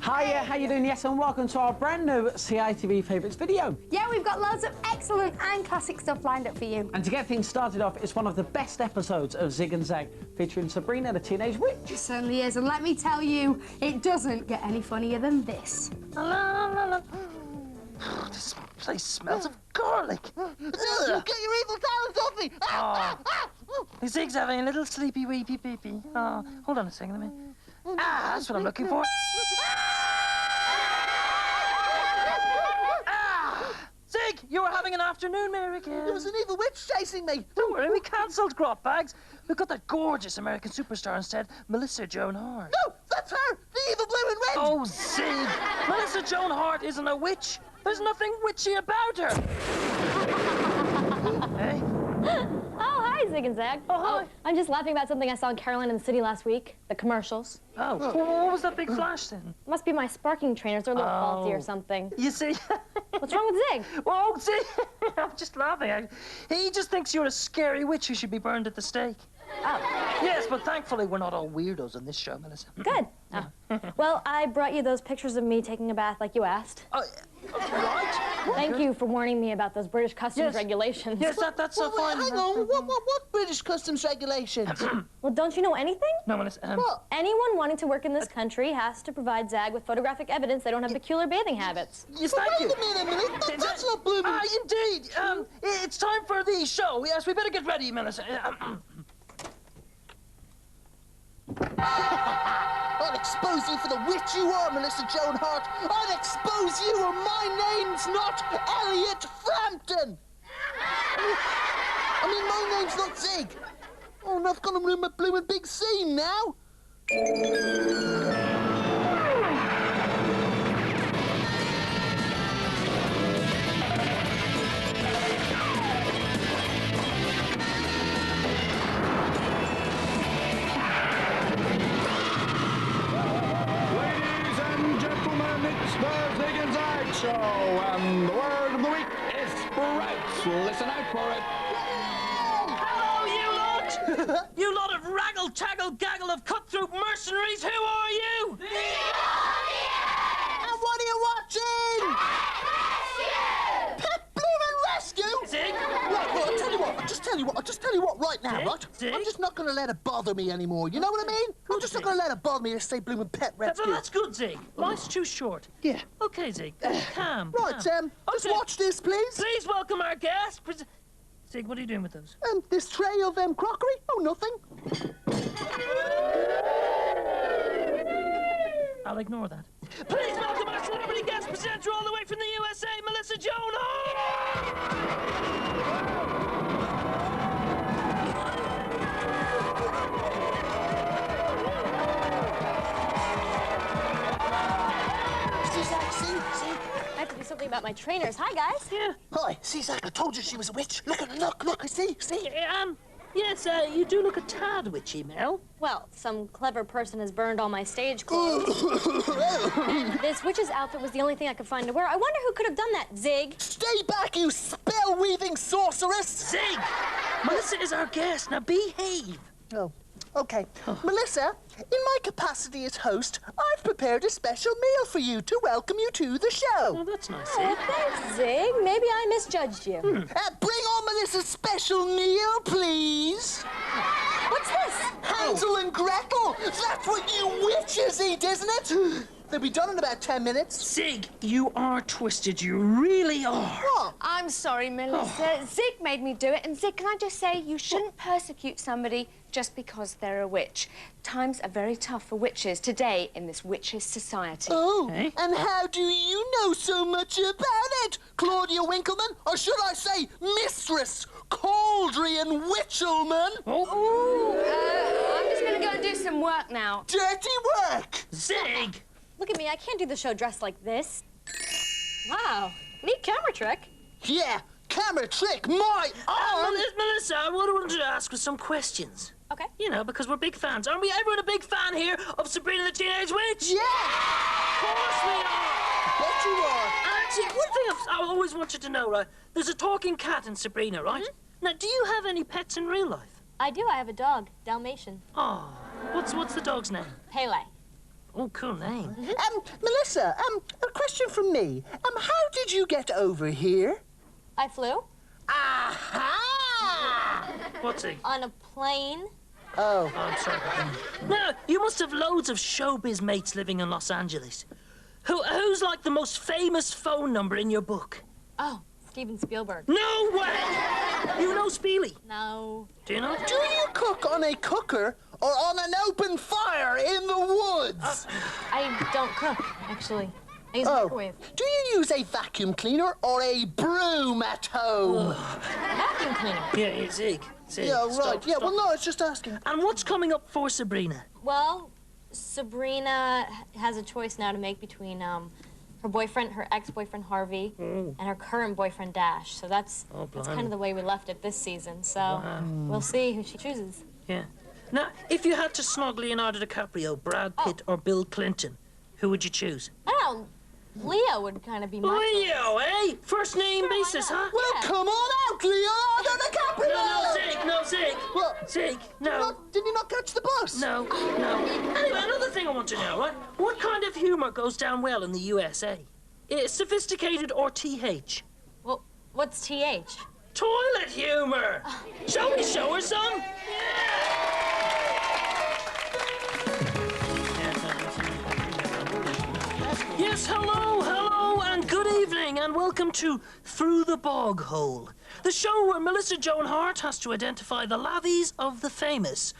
Hiya, how you doing? Yes, and welcome to our brand new CiTV Favourites video. Yeah, we've got loads of excellent and classic stuff lined up for you. And to get things started off, it's one of the best episodes of Zig and Zag, featuring Sabrina the Teenage Witch. It certainly is, and let me tell you, it doesn't get any funnier than this. This place smells of garlic. You get your evil talents off me! Zig's having a little sleepy weepy peepee. Oh, hold on a second, let me... that's what I'm looking for. Zig, you were having an afternoon mare again. There was an evil witch chasing me. Don't worry, we cancelled Grot Bags. We've got that gorgeous American superstar instead, Melissa Joan Hart. No, that's her, the evil blue and red. Oh, Zig, Melissa Joan Hart isn't a witch. There's nothing witchy about her. Hey? Oh, hi, Zig and Zag. Oh, hi. I'm just laughing about something I saw in Caroline in the City last week. The commercials. Oh, well, what was that big flash then? Must be my sparking trainers. They're a little faulty or something. You see... What's wrong with Zig? Well, Zig, I'm just laughing. He just thinks you're a scary witch who should be burned at the stake. Oh. Yes, but thankfully we're not all weirdos on this show, Melissa. Good. Oh. Well, I brought you those pictures of me taking a bath like you asked. Right. Thank you for warning me about those British customs regulations. Yes, that's so fine. Hang on, what British customs regulations? Well, don't you know anything? No, Melissa. What? Anyone wanting to work in this country has to provide Zag with photographic evidence they don't have peculiar bathing habits. Yes, thank you. Wait a minute, that's not blooming. Indeed. It's time for the show. Yes, we better get ready, Melissa. I'll expose you for the witch you are, Melissa Joan Hart. I'll expose you, or my name's not Elliot Frampton. I mean, my name's not Zig. Oh, and I've got to ruin my bloomin' big scene now. Show, and the word of the week is sprouts. Listen out for it. Hello, you lot! You lot of raggle-taggle-gaggle of cutthroat mercenaries, who are you? The And what are you watching? Pet Bloomin' Rescue! Zig? Right, I'll tell you what right now, Zig? right? Zig? I'm just not going to let it bother me anymore, you know what I mean? I'm just not going to let it bother me to say Bloomin' Pet Rescue. That's good, Zig. Life's too short. Yeah. Okay, Zig. Calm. Right, calm. just Okay. watch this, please. Please welcome our guest. Zig, what are you doing with those? This tray of crockery? Oh, nothing. I'll ignore that. Please welcome our celebrity guest presenter all the way from the USA, Melissa Joan See? I have to do something about my trainers. Hi, guys. Yeah. Hi, see, Zach, I told you she was a witch. Look, see? Yes, you do look a tad witchy, Mel. Well, some clever person has burned all my stage clothes. And this witch's outfit was the only thing I could find to wear. I wonder who could have done that, Zig. Stay back, you spell-weaving sorceress! Zig! Melissa is our guest. Now behave. Oh, okay. Melissa, in my capacity as host, I've prepared a special meal for you to welcome you to the show. Oh, that's nice, Oh, Zig. thanks, Zig. Maybe I misjudged you. Bring on Melissa's special meal, please. What's this? Hansel and Gretel! That's what you witches eat, isn't it? They'll be done in about 10 minutes. Zig, you are twisted. You really are. What? I'm sorry, Melissa. Zig made me do it. And Zig, can I just say, you shouldn't persecute somebody just because they're a witch. Times are very tough for witches today in this witches' society. Oh, Hey? and how do you know so much about it? Claudia Winkleman, or should I say Mistress Cauldrian Witchelman? I'm just going to go and do some work now. Dirty work! Zig! Look at me. I can't do the show dressed like this. Wow. Neat camera trick. Yeah, camera trick, my arm! Melissa, I wanted to ask you some questions. Okay. You know, because we're big fans. Aren't we everyone a big fan here of Sabrina the Teenage Witch? Yeah! Of course we are! Bet you are. Actually, one thing I always wanted to know, right? There's a talking cat in Sabrina, right? Now, do you have any pets in real life? I do. I have a dog, Dalmatian. Oh, what's the dog's name? Pele. Oh, cool name. Melissa, a question from me. How did you get over here? I flew Aha! What's he? on a plane. Oh. I'm sorry. Now, you must have loads of showbiz mates living in Los Angeles. Who's like the most famous phone number in your book? Oh, Steven Spielberg. No way! You know Spiely? No. Do you know? Do you cook on a cooker or on an open fire in the woods? I don't cook, actually. I use a microwave. Do you use a vacuum cleaner or a broom at home? Vacuum cleaner. Yeah, Zig. Yeah, right. Stop, Yeah, stop. well, no, I was just asking. And what's coming up for Sabrina? Well, Sabrina has a choice now to make between her boyfriend, her ex-boyfriend Harvey, and her current boyfriend Dash. So that's kind of the way we left it this season. So we'll see who she chooses. Yeah. Now, if you had to snog Leonardo DiCaprio, Brad Pitt, or Bill Clinton, who would you choose? I don't know. Leo would kind of be my choice. Leo, eh? First name basis, huh? Well, come on out, Leonardo DiCaprio! No, Zig. What? Zig, no. Did you not catch the bus? No. Anyway, another thing I want to know, right? What kind of humour goes down well in the USA? Sophisticated or TH? Well, what's TH? Toilet humour! Shall we show her some? Yes, hello, and good evening, and welcome to Through the Bog Hole, the show where Melissa Joan Hart has to identify the lavies of the famous.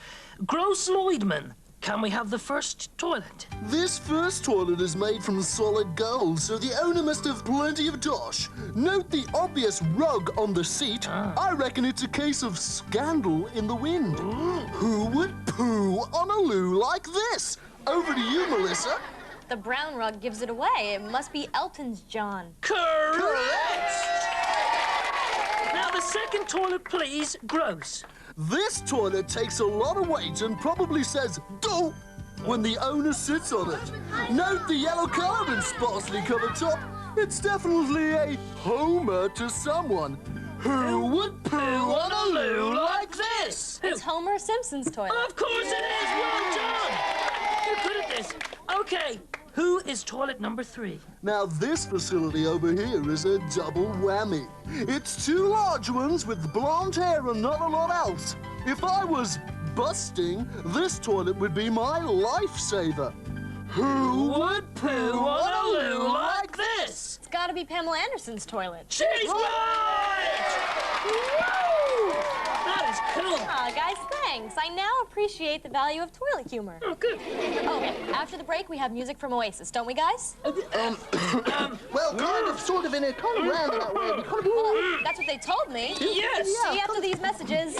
Gross Lloydman, can we have the first toilet? This first toilet is made from solid gold, so the owner must have plenty of dosh. Note the obvious rug on the seat. I reckon it's a case of scandal in the wind. Who would poo on a loo like this? Over to you, Melissa. The brown rug gives it away. It must be Elton's John. Correct! Now the second toilet, please, gross. This toilet takes a lot of weight and probably says "do" when the owner sits on it. Note the yellow colour and sparsely covered top. It's definitely a homer to someone. Who would poo on a loo like this? It's Homer Simpson's toilet. Of course it is! Well done! You're good at this. Okay, who is toilet number 3? Now this facility over here is a double whammy. It's 2 large ones with blonde hair and not a lot else. If I was busting, this toilet would be my lifesaver. Who would poo on a loo like this? It's gotta be Pamela Anderson's toilet. She's right! Woo! That is cool. Aw, guys, thanks. I now appreciate the value of toilet humor. Oh, good. Oh, after the break, we have music from Oasis, don't we, guys? Well, kind of, sort of, in a kind of roundabout way. We kind of... Well, that's what they told me. Yes! See you after these messages.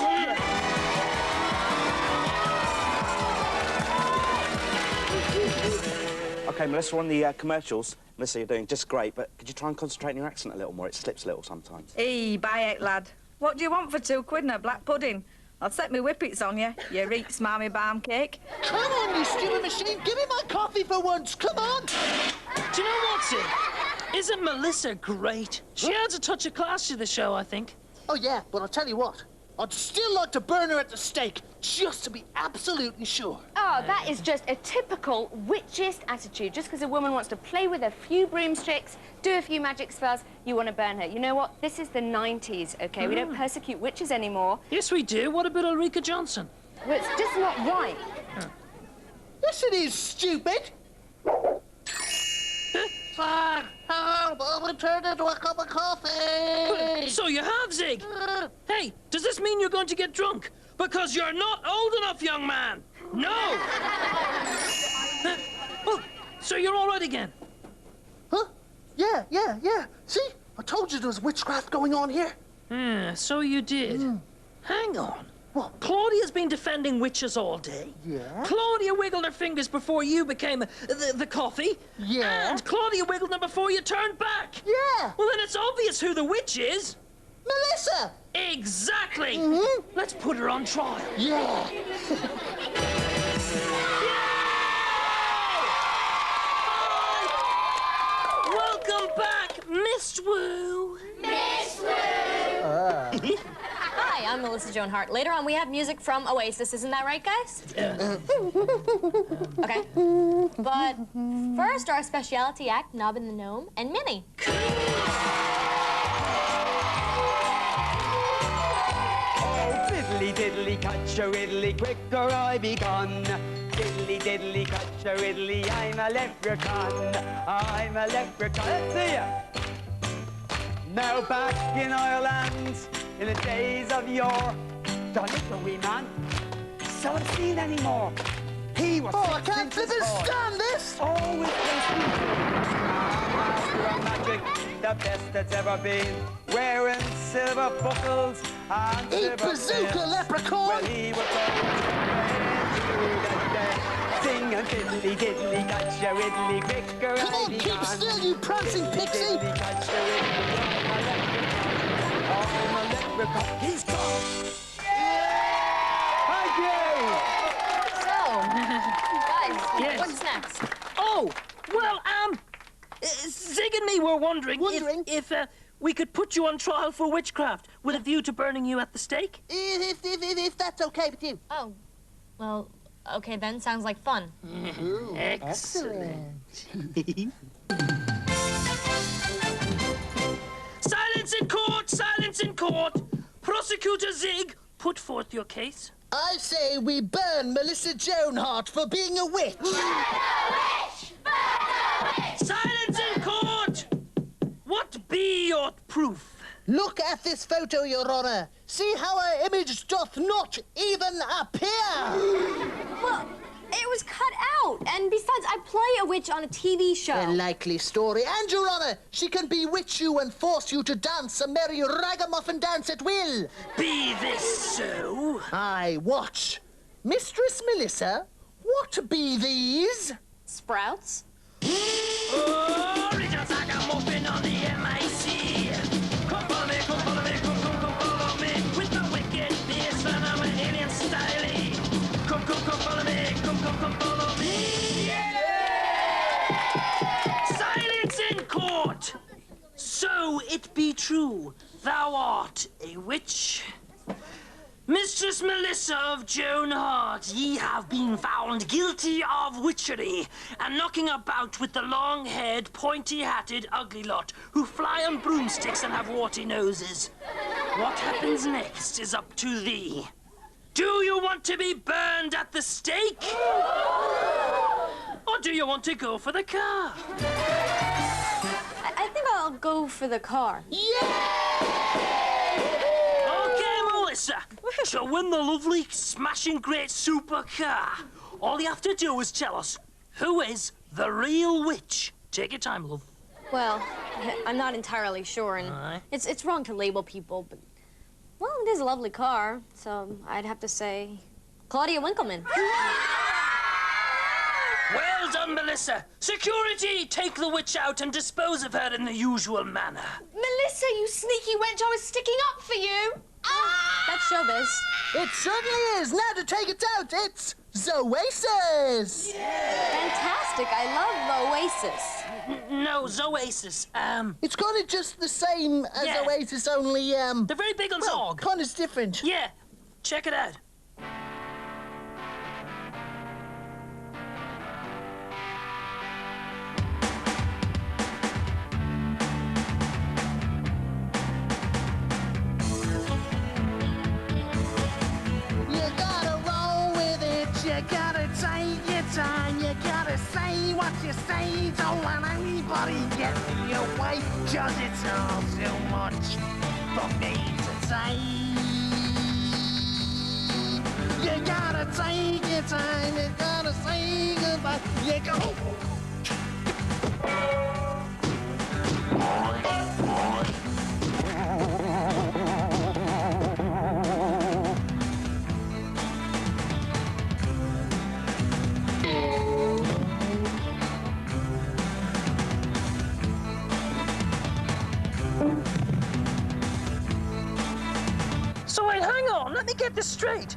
OK, Melissa, on the commercials. Melissa, you're doing just great, but could you try and concentrate on your accent a little more? It slips a little sometimes. Hey, buy it, lad. What do you want for £2 and a black pudding? I'll set me whippets on you, you reek smarmy balm cake. Come on, you stupid machine. Give me my coffee for once. Come on. Do you know what's it? Isn't Melissa great? She adds a touch of class to the show, I think. Oh, yeah, but I'll tell you what. I'd still like to burn her at the stake, just to be absolutely sure. Oh, that is just a typical witchist attitude. Just because a woman wants to play with a few broomsticks, do a few magic spells, you want to burn her. You know what? This is the 90s, OK? We don't persecute witches anymore. Yes, we do. What about Ulrika Johnson? Well, it's just not right. Yes, it is, stupid. Help! I've turned into a cup of coffee! So you have, Zig. Hey, does this mean you're going to get drunk? Because you're not old enough, young man. No! Oh, so you're all right again? Huh? Yeah. See? I told you there was witchcraft going on here. Yeah, so you did. Hang on. What? Claudia's been defending witches all day. Yeah? Claudia wiggled her fingers before you became the coffee. Yeah? And Claudia wiggled them before you turned back. Yeah! Well, then it's obvious who the witch is. Melissa! Exactly. Let's put her on trial. Yeah! Welcome back, Miss Wu. Hi, I'm Melissa Joan Hart. Later on, we have music from Oasis. Isn't that right, guys? Okay. But first, our specialty act, Nob and the Gnome, and Minnie. Diddly diddly catch a riddly, quick or I be gone. Diddly diddly catch a riddly, I'm a leprechaun. I'm a leprechaun. Let's see ya. Now back in Ireland, in the days of yore, the little wee man, seldom seen anymore. He was. Oh, I can't flippin' stand this! Always master of magic, the best that's ever been. Wearing silver buckles and Eat silver bazooka, pins. leprechaun! Well, he was sing and diddly diddly catch a riddly, quick or Come on, I be keep gone. still, you prancing pixie! Diddly catch a riddly, I'm a leprechaun. He's gone. Thank you. So, guys, Yes. what's next? Oh, well, Zig and me were wondering, if we could put you on trial for witchcraft with a view to burning you at the stake. If that's okay with you. Oh, well, okay then. Sounds like fun. Excellent. Silence in court! Silence in court! Prosecutor Zig, put forth your case. I say we burn Melissa Joan Hart for being a witch. Silence in court! What be your proof? Look at this photo, Your Honor. See how her image doth not even appear. Well, it was cut out. And besides, I play a witch on a TV show. A likely story. And, Your Honor, she can bewitch you and force you to dance a merry ragamuffin dance at will. Be this so? Aye, watch. Mistress Melissa, what be these? Sprouts? Oh, Richard's like a muffin on the MIC. Come follow me, come follow me, come follow me. With the wicked face and I'm an alien style. Come follow me, come follow me. Yeah! Silence in court. So it be true, thou art a witch. Mistress Melissa of Joan Hart, ye have been found guilty of witchery and knocking about with the long-haired, pointy-hatted, ugly lot who fly on broomsticks and have warty noses. What happens next is up to thee. Do you want to be burned at the stake? Or do you want to go for the car? I think I'll go for the car. Okay, Melissa. To win the lovely, smashing great supercar, all you have to do is tell us who is the real witch. Take your time, love. Well, I'm not entirely sure, and Aye. it's wrong to label people, but, well, it is a lovely car, so I'd have to say Claudia Winkleman. Well done, Melissa. Security, take the witch out and dispose of her in the usual manner. Melissa, you sneaky wench, I was sticking up for you. That's showbiz. It certainly is. Now to take it out, it's Zoasis. Fantastic. I love Oasis. No, Zoasis. It's kind of just the same as Yeah. Oasis, only, They're very big on Zog. kind of different. Yeah, check it out. You gotta roll with it, you gotta take your time, you gotta say what you say, don't let anybody get in your way, 'cause it's all too much for me to say. You gotta take your time, you gotta say goodbye, you go. So wait, hang on, let me get this straight.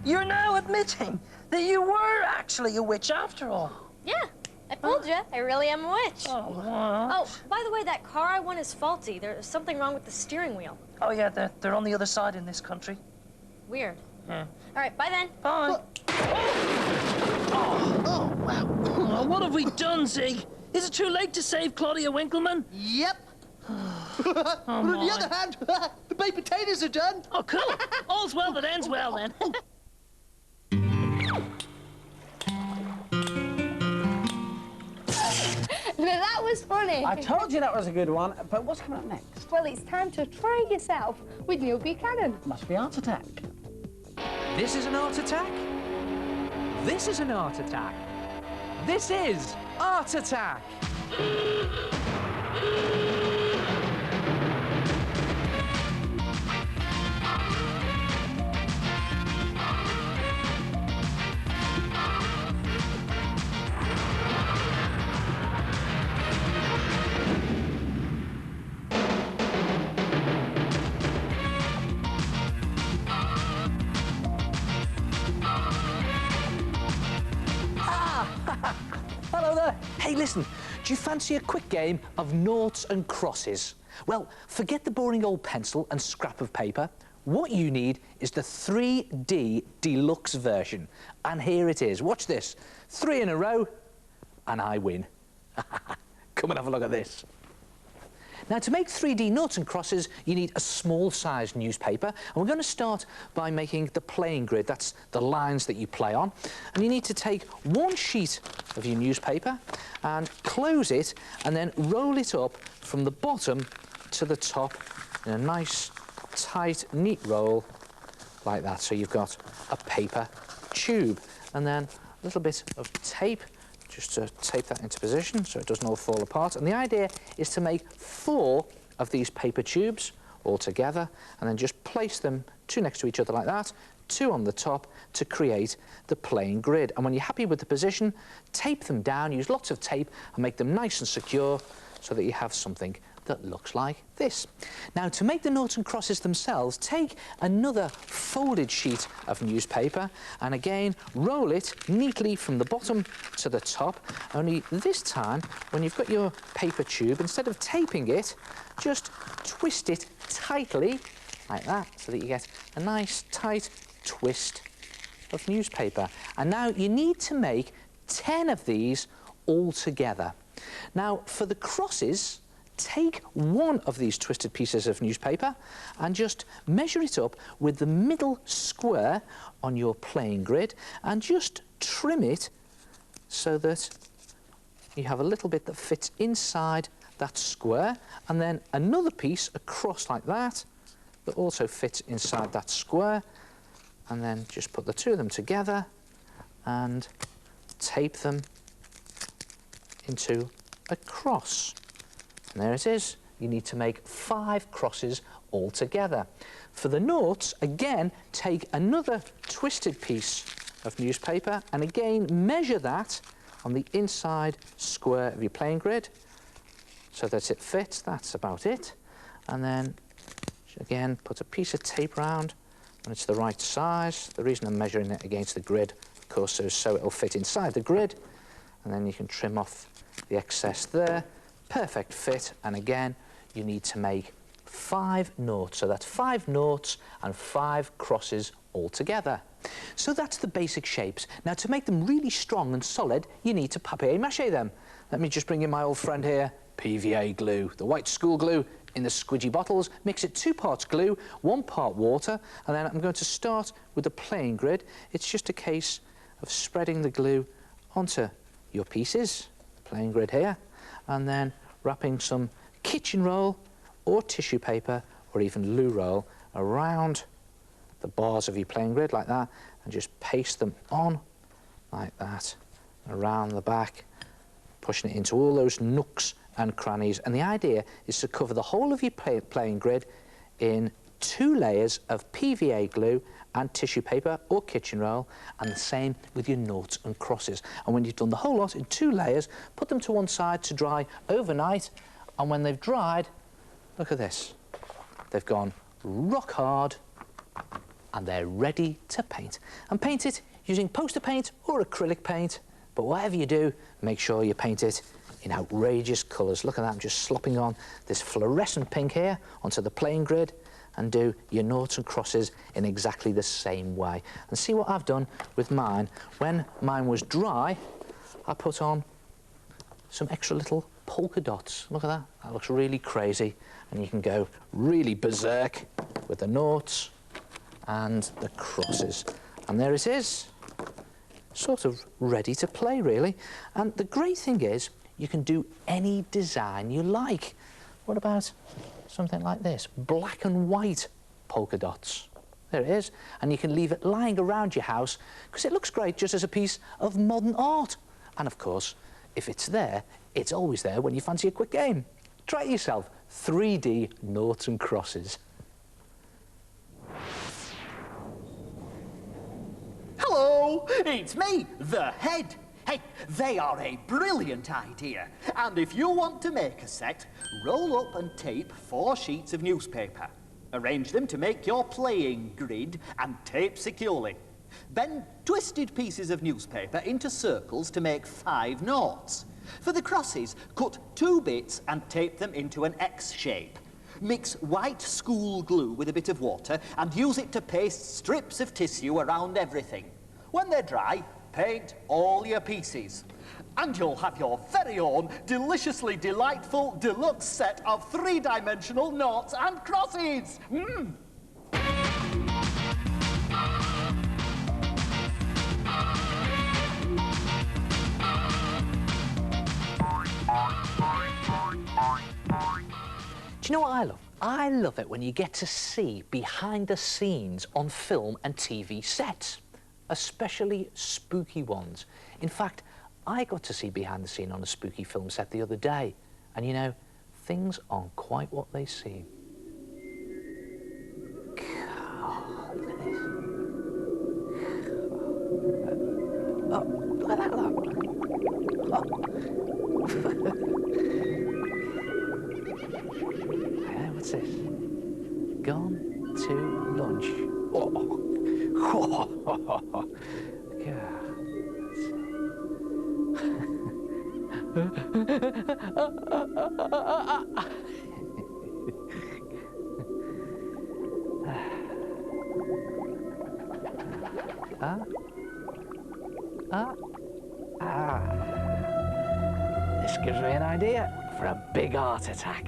You're now admitting that you were actually a witch after all. Yeah, I told you. I really am a witch. Oh, what? Oh, by the way, that car I won is faulty. There's something wrong with the steering wheel. Oh, yeah, they're on the other side in this country. Weird. All right, bye then. Bye. Oh, wow. Oh, what have we done, Zig? Is it too late to save Claudia Winkleman? Yep. But on the other hand, the baked potatoes are done. Oh, cool. All's well that ends well, then. That was funny. I told you that was a good one, but what's coming up next? Well, it's time to try yourself with Neil Buchanan. Must be Art Attack. This is an art attack. This is an art attack. This is Art Attack. Hello there. Hey, listen, do you fancy a quick game of noughts and crosses? Well, forget the boring old pencil and scrap of paper. What you need is the 3D deluxe version. And here it is. Watch this. 3 in a row, and I win. Come and have a look at this. Now, to make 3D noughts and crosses, you need a small-sized newspaper. And we're going to start by making the playing grid. That's the lines that you play on. And you need to take one sheet of your newspaper and close it, and then roll it up from the bottom to the top in a nice, tight, neat roll, like that. So you've got a paper tube. And then a little bit of tape, just to tape that into position so it doesn't all fall apart. And the idea is to make 4 of these paper tubes all together, and then just place them 2 next to each other like that, 2 on the top, to create the playing grid. And when you're happy with the position, tape them down, use lots of tape and make them nice and secure so that you have something that looks like this. Now, to make the noughts and crosses themselves, take another folded sheet of newspaper and again roll it neatly from the bottom to the top, only this time when you've got your paper tube, instead of taping it, just twist it tightly like that so that you get a nice tight twist of newspaper. And now you need to make 10 of these all together. Now, for the crosses, take one of these twisted pieces of newspaper and just measure it up with the middle square on your playing grid and just trim it so that you have a little bit that fits inside that square, and then another piece across like that that also fits inside that square, and then just put the 2 of them together and tape them into a cross. And there it is. You need to make 5 crosses all together. For the noughts, again, take another twisted piece of newspaper and again measure that on the inside square of your playing grid so that it fits. That's about it. And then, again, put a piece of tape round when it's the right size. The reason I'm measuring it against the grid, of course, is so it'll fit inside the grid. And then you can trim off the excess there. Perfect fit, and again you need to make 5 noughts, so that's 5 noughts and 5 crosses all together. So that's the basic shapes. Now, to make them really strong and solid, you need to papier-mâché them. Let me just bring in my old friend here, PVA glue, the white school glue in the squidgy bottles. Mix it 2 parts glue, 1 part water, and then I'm going to start with the playing grid. It's just a case of spreading the glue onto your pieces, playing grid here, and then wrapping some kitchen roll or tissue paper or even loo roll around the bars of your playing grid like that, and just paste them on like that around the back, pushing it into all those nooks and crannies. And the idea is to cover the whole of your playing grid in 2 layers of PVA glue and tissue paper or kitchen roll, and the same with your noughts and crosses. And when you've done the whole lot in 2 layers, put them to one side to dry overnight, and when they've dried, look at this. They've gone rock hard and they're ready to paint. And paint it using poster paint or acrylic paint, but whatever you do, make sure you paint it in outrageous colours. Look at that, I'm just slopping on this fluorescent pink here onto the playing grid, and do your noughts and crosses in exactly the same way. And see what I've done with mine. When mine was dry, I put on some extra little polka dots. Look at that. That looks really crazy. And you can go really berserk with the noughts and the crosses. And there it is. Sort of ready to play, really. And the great thing is, you can do any design you like. What about something like this? Black and white polka dots. There it is. And you can leave it lying around your house because it looks great just as a piece of modern art. And of course, if it's there, it's always there when you fancy a quick game. Try it yourself. 3D noughts and crosses. Hello, it's me, the head. Hey, they are a brilliant idea. And if you want to make a set, roll up and tape 4 sheets of newspaper. Arrange them to make your playing grid and tape securely. Bend twisted pieces of newspaper into circles to make 5 noughts. For the crosses, cut 2 bits and tape them into an X shape. Mix white school glue with a bit of water and use it to paste strips of tissue around everything. When they're dry, paint all your pieces. And you'll have your very own deliciously delightful deluxe set of 3-dimensional noughts and crosses. Do you know what I love? I love it when you get to see behind the scenes on film and TV sets, especially spooky ones. In fact, I got to see behind the scene on a spooky film set the other day, and you know, things aren't quite what they seem. God, look at this. Oh, look at that, look. What's this? Gone to lunch. Oh. Yeah. This gives me an idea for a big heart attack.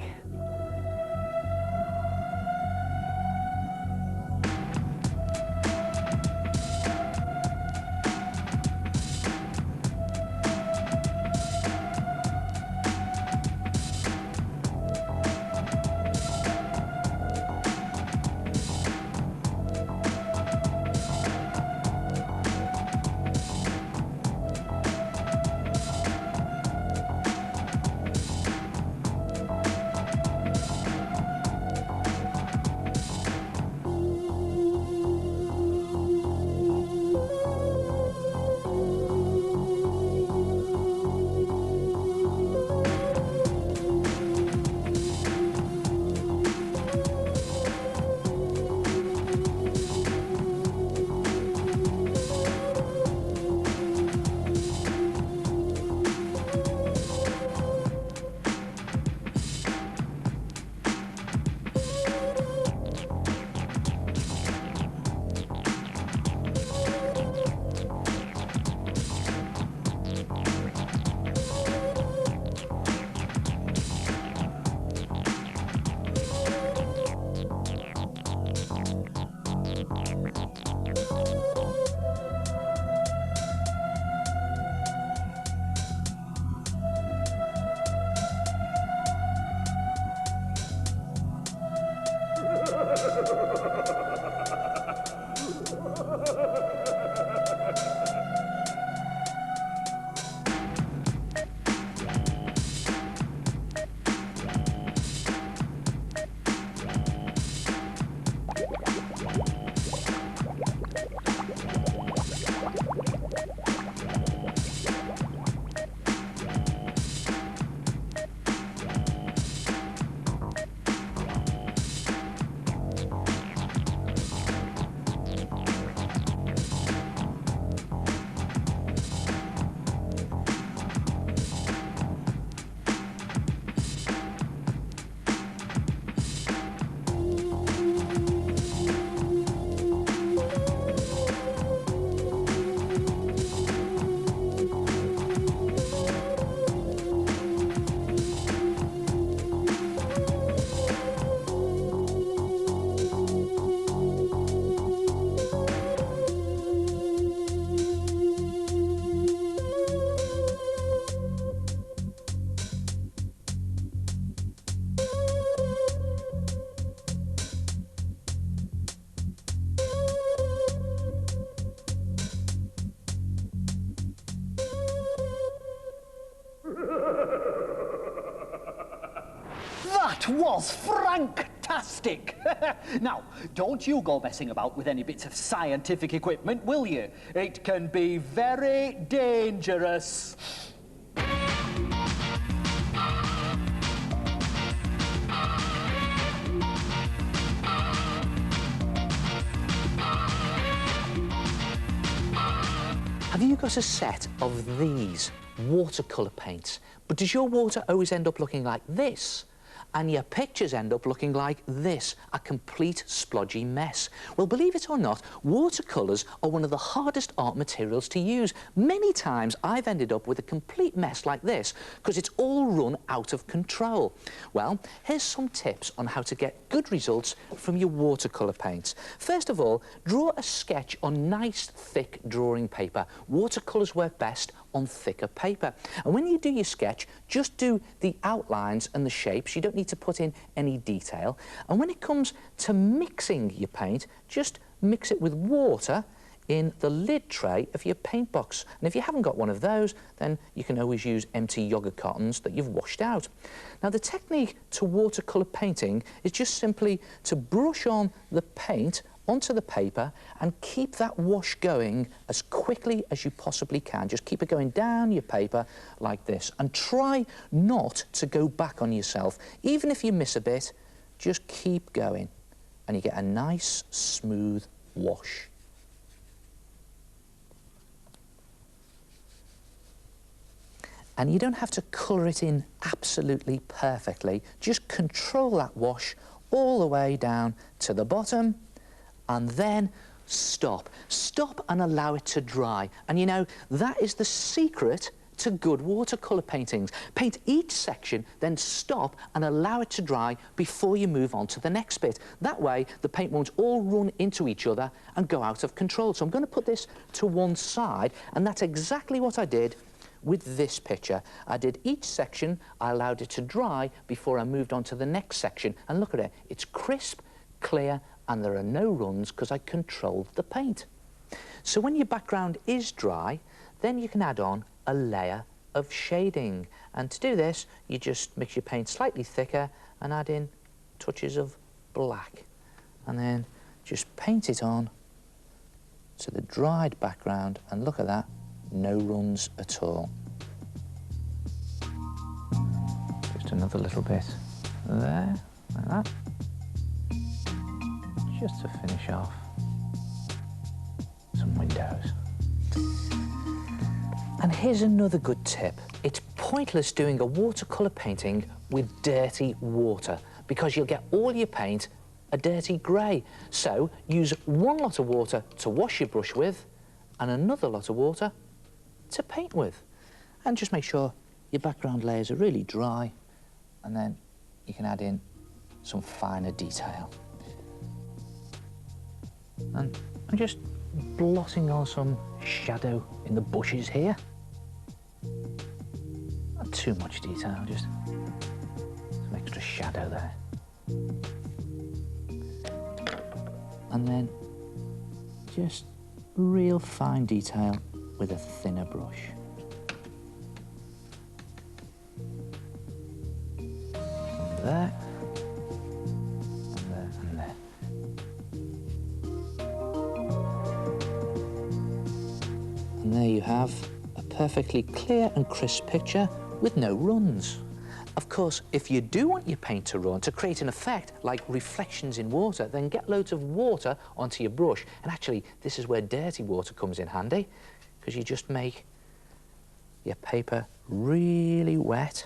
That was franktastic! Now, don't you go messing about with any bits of scientific equipment, will you? It can be very dangerous. Have you got a set of these watercolour paints? But does your water always end up looking like this? And your pictures end up looking like this, a complete splodgy mess. Well, believe it or not, watercolours are one of the hardest art materials to use. Many times I've ended up with a complete mess like this because it's all run out of control. Well, here's some tips on how to get good results from your watercolour paints. First of all, draw a sketch on nice, thick drawing paper. Watercolours work best on thicker paper. And when you do your sketch, just do the outlines and the shapes. You don't need to put in any detail. And when it comes to mixing your paint, just mix it with water in the lid tray of your paint box. And if you haven't got one of those, then you can always use empty yogurt cartons that you've washed out. Now, the technique to watercolour painting is just simply to brush on the paint onto the paper and keep that wash going as quickly as you possibly can. Just keep it going down your paper like this and try not to go back on yourself. Even if you miss a bit, just keep going and you get a nice smooth wash. And you don't have to colour it in absolutely perfectly. Just control that wash all the way down to the bottom. And then stop. Stop and allow it to dry. And you know, that is the secret to good watercolour paintings. Paint each section, then stop and allow it to dry before you move on to the next bit. That way, the paint won't all run into each other and go out of control. So I'm going to put this to one side, and that's exactly what I did with this picture. I did each section, I allowed it to dry before I moved on to the next section. And look at it, it's crisp, clear, and there are no runs because I controlled the paint. So when your background is dry, then you can add on a layer of shading. And to do this, you just mix your paint slightly thicker and add in touches of black. And then just paint it on to the dried background, and look at that, no runs at all. Just another little bit there, like that. Just to finish off some windows. And here's another good tip. It's pointless doing a watercolour painting with dirty water because you'll get all your paint a dirty grey. So use one lot of water to wash your brush with and another lot of water to paint with. And just make sure your background layers are really dry, and then you can add in some finer detail. And I'm just blotting on some shadow in the bushes here. Not too much detail, just some extra shadow there. And then just real fine detail with a thinner brush. And there. And there you have a perfectly clear and crisp picture with no runs. Of course, if you do want your paint to run, to create an effect like reflections in water, then get loads of water onto your brush. And actually, this is where dirty water comes in handy, because you just make your paper really wet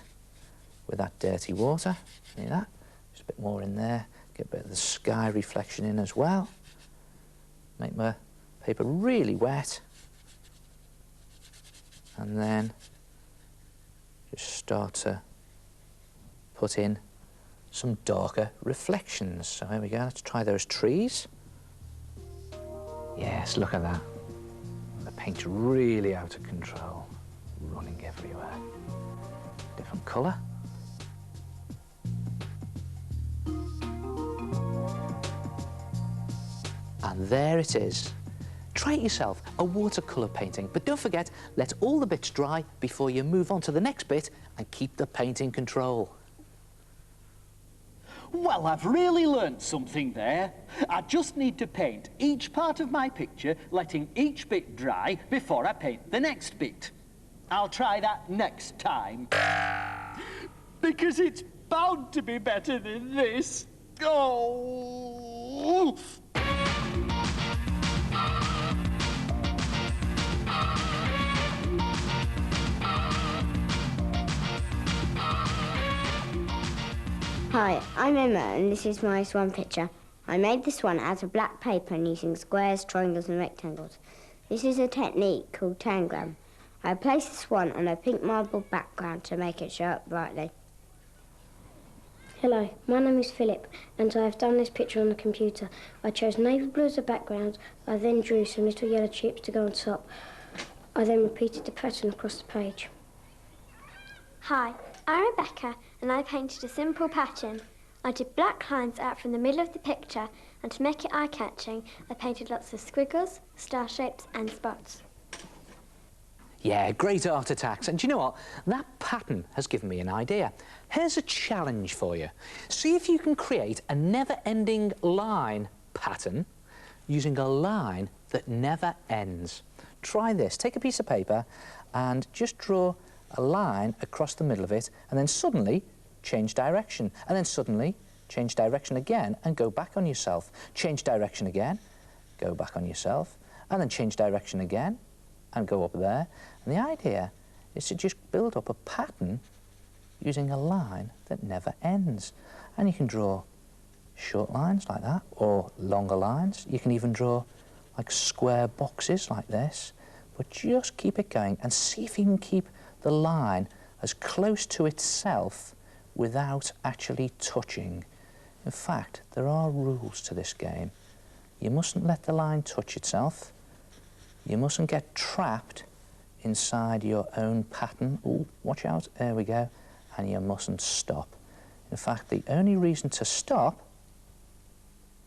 with that dirty water. See that? Just a bit more in there. Get a bit of the sky reflection in as well. Make my paper really wet. And then just start to put in some darker reflections. So here we go, let's try those trees. Yes, look at that. The paint's really out of control, running everywhere. Different colour. And there it is. Try it yourself, a watercolour painting, but don't forget, let all the bits dry before you move on to the next bit and keep the paint in control. Well, I've really learnt something there. I just need to paint each part of my picture, letting each bit dry before I paint the next bit. I'll try that next time. Because it's bound to be better than this. Oh! Hi, I'm Emma and this is my swan picture. I made this one out of black paper and using squares, triangles and rectangles. This is a technique called tangram. I placed the swan on a pink marble background to make it show up brightly. Hello, my name is Philip and I have done this picture on the computer. I chose navy blue as a background. I then drew some little yellow chips to go on top. I then repeated the pattern across the page. Hi, I'm Rebecca and I painted a simple pattern. I did black lines out from the middle of the picture and to make it eye-catching, I painted lots of squiggles, star shapes and spots. Yeah, great art attacks. And do you know what? That pattern has given me an idea. Here's a challenge for you. See if you can create a never-ending line pattern using a line that never ends. Try this. Take a piece of paper and just draw a line across the middle of it, and then suddenly change direction, and then suddenly change direction again and go back on yourself. Change direction again, go back on yourself, and then change direction again and go up there. And the idea is to just build up a pattern using a line that never ends. And you can draw short lines like that, or longer lines. You can even draw like square boxes like this, but just keep it going and see if you can keep the line as close to itself without actually touching. In fact, there are rules to this game. You mustn't let the line touch itself. You mustn't get trapped inside your own pattern. Ooh, watch out, there we go. And you mustn't stop. In fact, the only reason to stop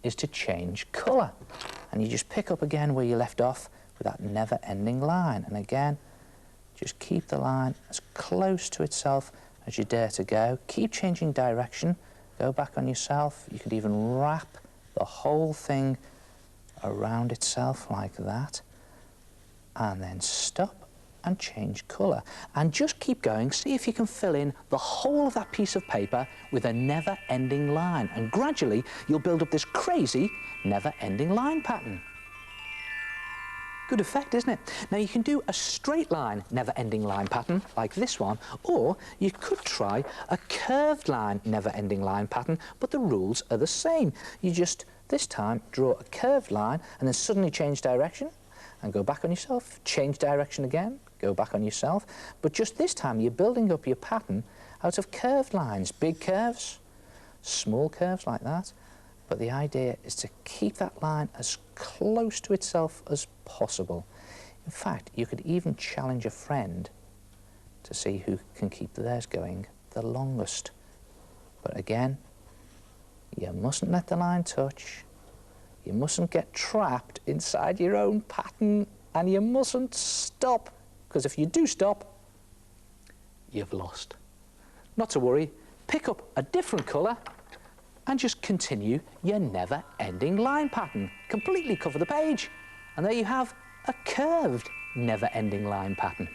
is to change colour. And you just pick up again where you left off with that never-ending line. And again, just keep the line as close to itself as you dare to go. Keep changing direction. Go back on yourself. You could even wrap the whole thing around itself like that. And then stop and change colour. And just keep going. See if you can fill in the whole of that piece of paper with a never-ending line. And gradually, you'll build up this crazy never-ending line pattern. Good effect, isn't it? Now, you can do a straight line, never-ending line pattern, like this one, or you could try a curved line, never-ending line pattern, but the rules are the same. You just, this time, draw a curved line, and then suddenly change direction, and go back on yourself. Change direction again, go back on yourself. But just this time, you're building up your pattern out of curved lines, big curves, small curves like that. But the idea is to keep that line as close to itself as possible. In fact, you could even challenge a friend to see who can keep theirs going the longest. But again, you mustn't let the line touch. You mustn't get trapped inside your own pattern, and you mustn't stop, because if you do stop, you've lost. Not to worry, pick up a different colour and just continue your never-ending line pattern. Completely cover the page. And there you have a curved never-ending line pattern.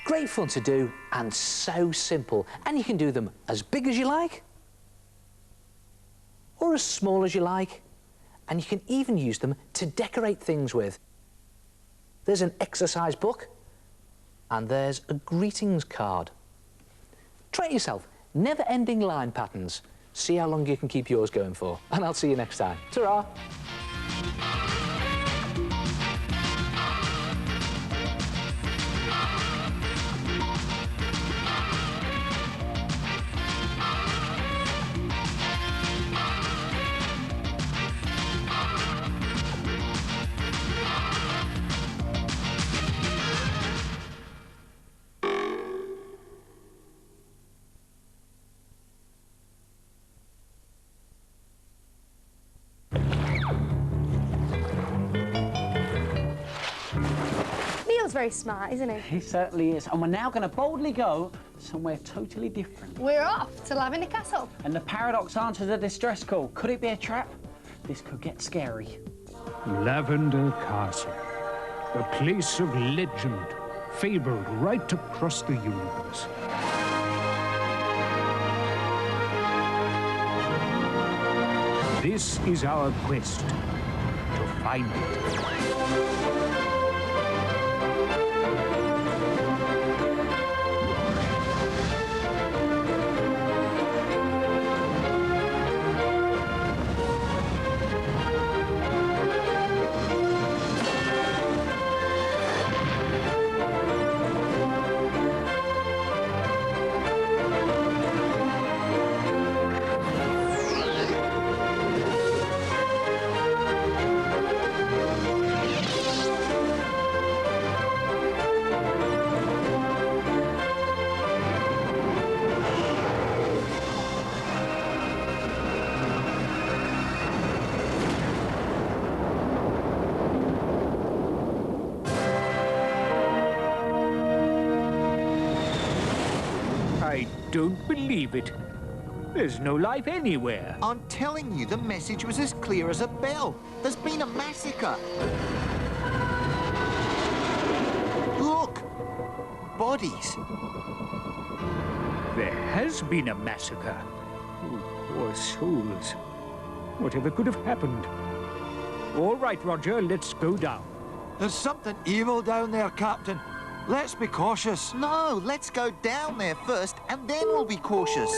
Great fun to do and so simple. And you can do them as big as you like or as small as you like. And you can even use them to decorate things with. There's an exercise book and there's a greetings card. Try it yourself. Never-ending line patterns. See how long you can keep yours going for. And I'll see you next time. Ta-ra! John's very smart, isn't he? He certainly is. And we're now going to boldly go somewhere totally different. We're off to Lavender Castle. And the Paradox answers a distress call. Could it be a trap? This could get scary. Lavender Castle, a place of legend, fabled right across the universe. This is our quest to find it. I don't believe it. There's no life anywhere. I'm telling you, the message was as clear as a bell. There's been a massacre. Look! Bodies. There has been a massacre. Oh, poor souls. Whatever could have happened? All right, Roger, let's go down. There's something evil down there, Captain. Let's be cautious. No, let's go down there first, and then we'll be cautious.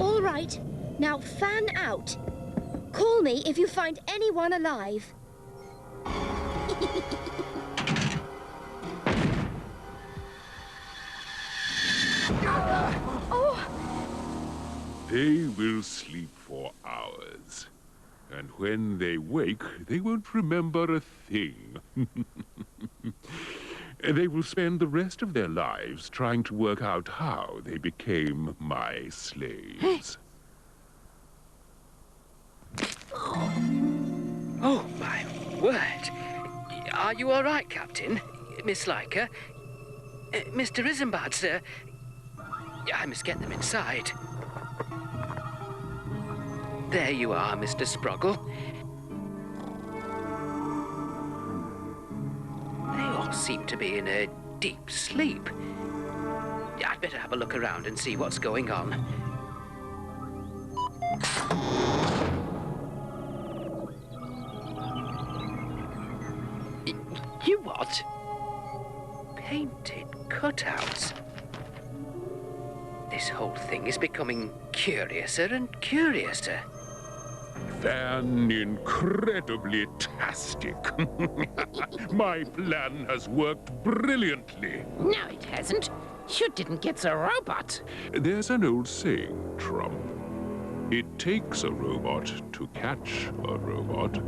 All right, now fan out. Call me if you find anyone alive. They will sleep for hours. And when they wake, they won't remember a thing. They will spend the rest of their lives trying to work out how they became my slaves. Oh, my word. Are you all right, Captain? Miss Leica? Mr. Isambard, sir? I must get them inside. There you are, Mr. Sproggle. They all seem to be in a deep sleep. I'd better have a look around and see what's going on. You what? Painted cutouts. This whole thing is becoming curiouser and curiouser. Fan incredibly tastic. My plan has worked brilliantly. No, it hasn't. You didn't get the robot. There's an old saying, Trump. It takes a robot to catch a robot.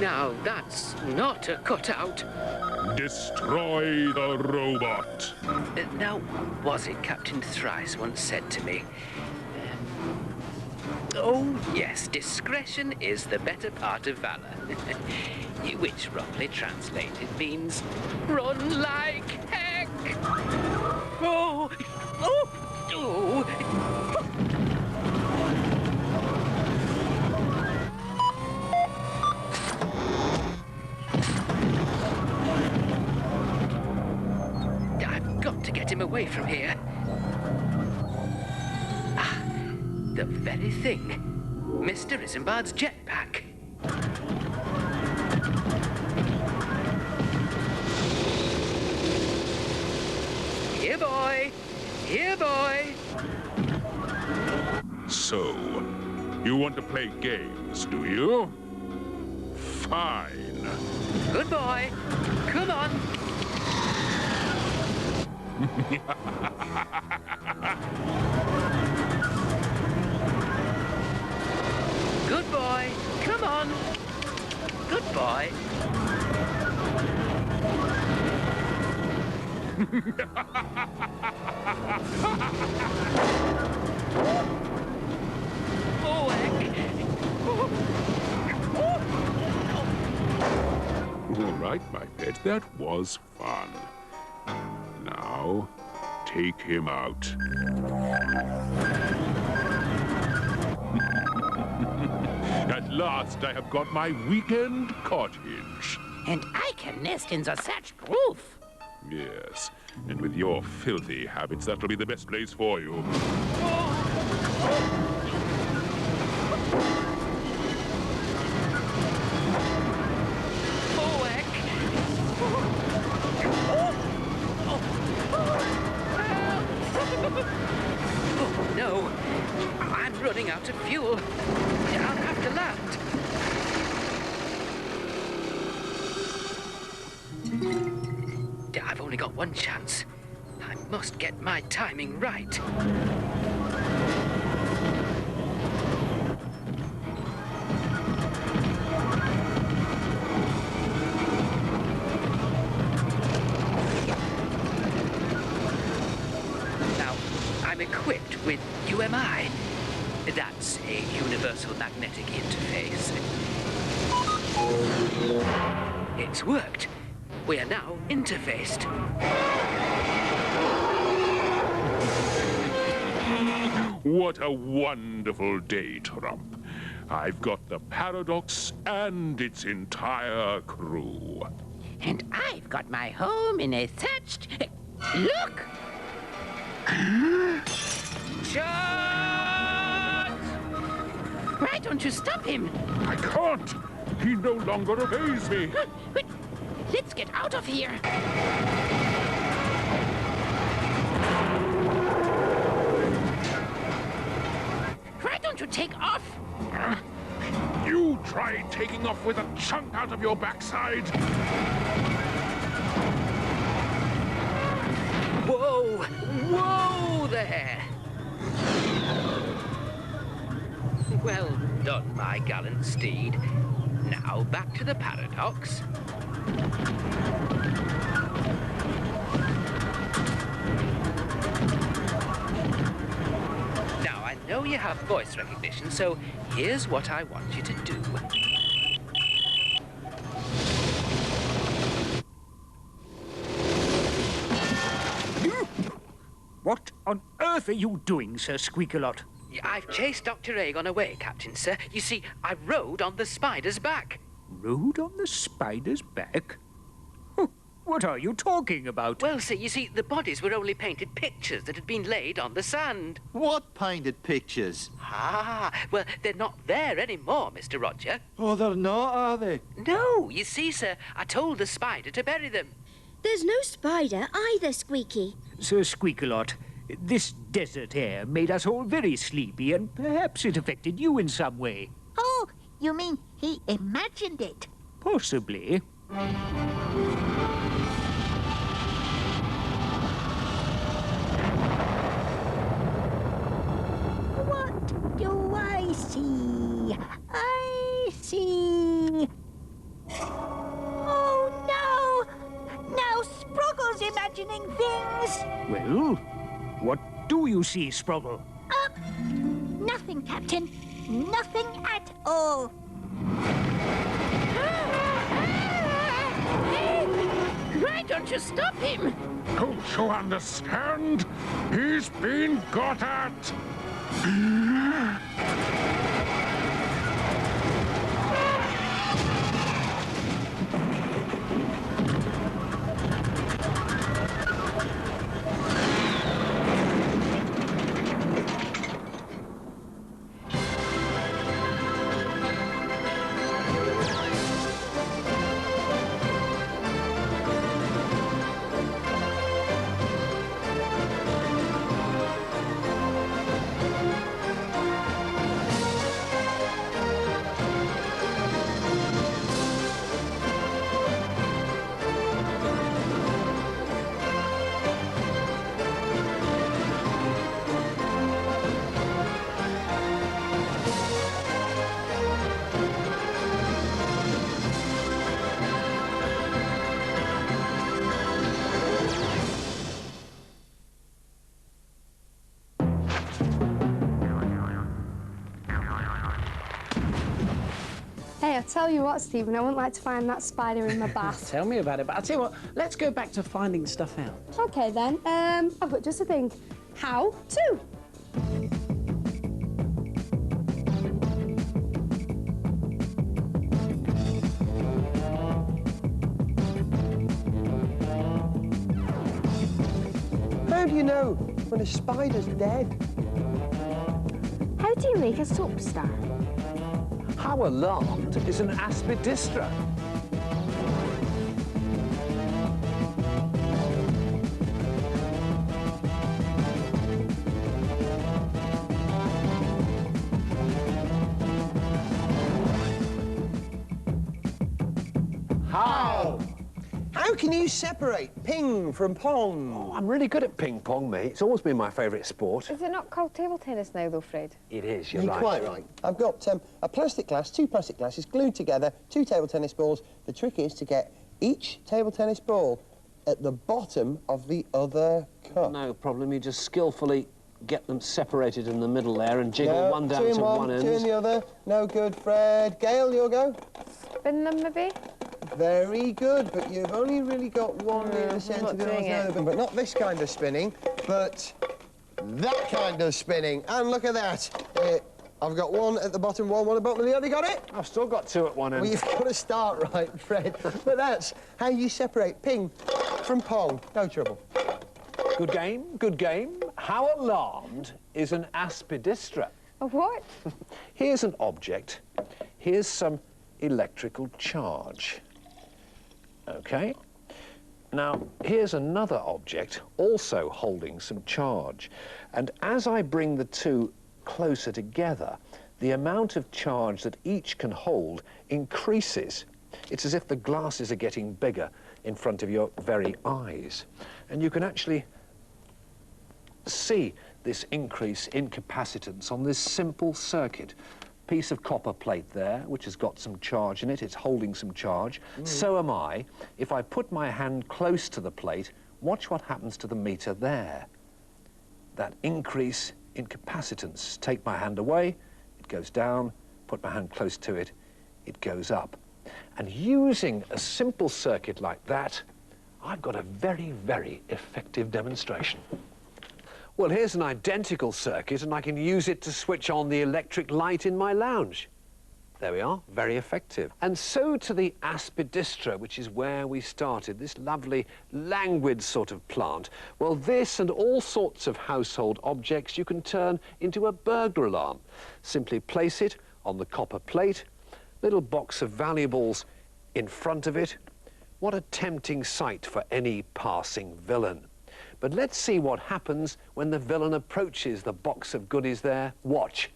Now, that's not a cutout. Destroy the robot. Now, was it Captain Thrice once said to me? Oh, yes, discretion is the better part of valor. Which, roughly translated, means run like heck. Oh! Oh! Oh! Him away from here. Ah, the very thing. Mr. Isambard's jetpack. Here, boy. Here, boy. So, you want to play games, do you? Fine. Good boy. Come on. Good boy. Come on. Good boy. All right, my pet, that was fun. Now, take him out. At last, I have got my weekend cottage. And I can nest in the thatched roof. Yes, and with your filthy habits, that'll be the best place for you. Oh, no. I'm running out of fuel. I'll have to land. I've only got one chance. I must get my timing right. Now, I'm equipped with UMI. That's a Universal Magnetic Interface. It's worked. We are now interfaced. What a wonderful day, Trump. I've got the Paradox and its entire crew. And I've got my home in a thatched... Look! Shot! Why don't you stop him? I can't! He no longer obeys me. But let's get out of here. Why don't you take off? You try taking off with a chunk out of your backside. Whoa! Whoa there! Well done, my gallant steed. Now back to the Paradox. Now, I know you have voice recognition, so here's what I want you to do. What on earth are you doing, Sir Squeak-a-Lot? I've chased Dr. Aegon away, Captain, sir. You see, I rode on the spider's back. Rode on the spider's back? Oh, what are you talking about? Well, sir, you see, the bodies were only painted pictures that had been laid on the sand. What painted pictures? Ah, well, they're not there anymore, Mr. Roger. Oh, they're not, are they? No, you see, sir, I told the spider to bury them. There's no spider either, Squeaky. Sir Squeak-a-Lot, this desert air made us all very sleepy, and perhaps it affected you in some way. Oh, you mean he imagined it? Possibly. What do I see? I see... Oh, no! Now Sproggle's imagining things! Well, what do you see, Sproggle? Nothing, Captain. Nothing at all. Why don't you stop him? Don't you understand? He's been got at! Hey, I tell you what, Stephen, I wouldn't like to find that spider in my bath. Tell me about it, but I'll tell you what, let's go back to finding stuff out. OK, then. I've got just a thing. How to? How do you know when a spider's dead? How do you make a soap star? How alarmed is an aspidistra? How? How can you separate ping from pong? Oh, I'm really good at ping pong, mate. It's always been my favourite sport. Is it not called table tennis now, though, Fred? It is, You're quite right. I've got a plastic glass, 2 plastic glasses glued together, 2 table tennis balls. The trick is to get each table tennis ball at the bottom of the other cup. No problem. You just skillfully get them separated in the middle there and jiggle one down to one end. 2 in the other. No good, Fred. Gail, you'll go. Spin them, maybe? Very good, but you've only really got one in the centre of the other. But not this kind of spinning, but that kind of spinning. And look at that. I've got one at the bottom, one at the bottom of the other. You got it? I've still got 2 at one end. Well, you've got to start right, Fred. But that's how you separate ping from pong. No trouble. Good game, good game. How alarmed is an aspidistra? A what? Here's an object. Here's some electrical charge. OK. Now, here's another object also holding some charge. And as I bring the two closer together, the amount of charge that each can hold increases. It's as if the glasses are getting bigger in front of your very eyes. And you can actually see this increase in capacitance on this simple circuit. Piece of copper plate there, which has got some charge in it. It's holding some charge. So am I. If I put my hand close to the plate, watch what happens to the meter there. That increase in capacitance. Take my hand away, it goes down. Put my hand close to it, it goes up. And using a simple circuit like that, I've got a very, very effective demonstration. Well, here's an identical circuit, and I can use it to switch on the electric light in my lounge. There we are, very effective. And so to the aspidistra, which is where we started, this lovely, languid sort of plant. Well, this and all sorts of household objects you can turn into a burglar alarm. Simply place it on the copper plate, little box of valuables in front of it. What a tempting sight for any passing villain. But let's see what happens when the villain approaches the box of goodies there. Watch.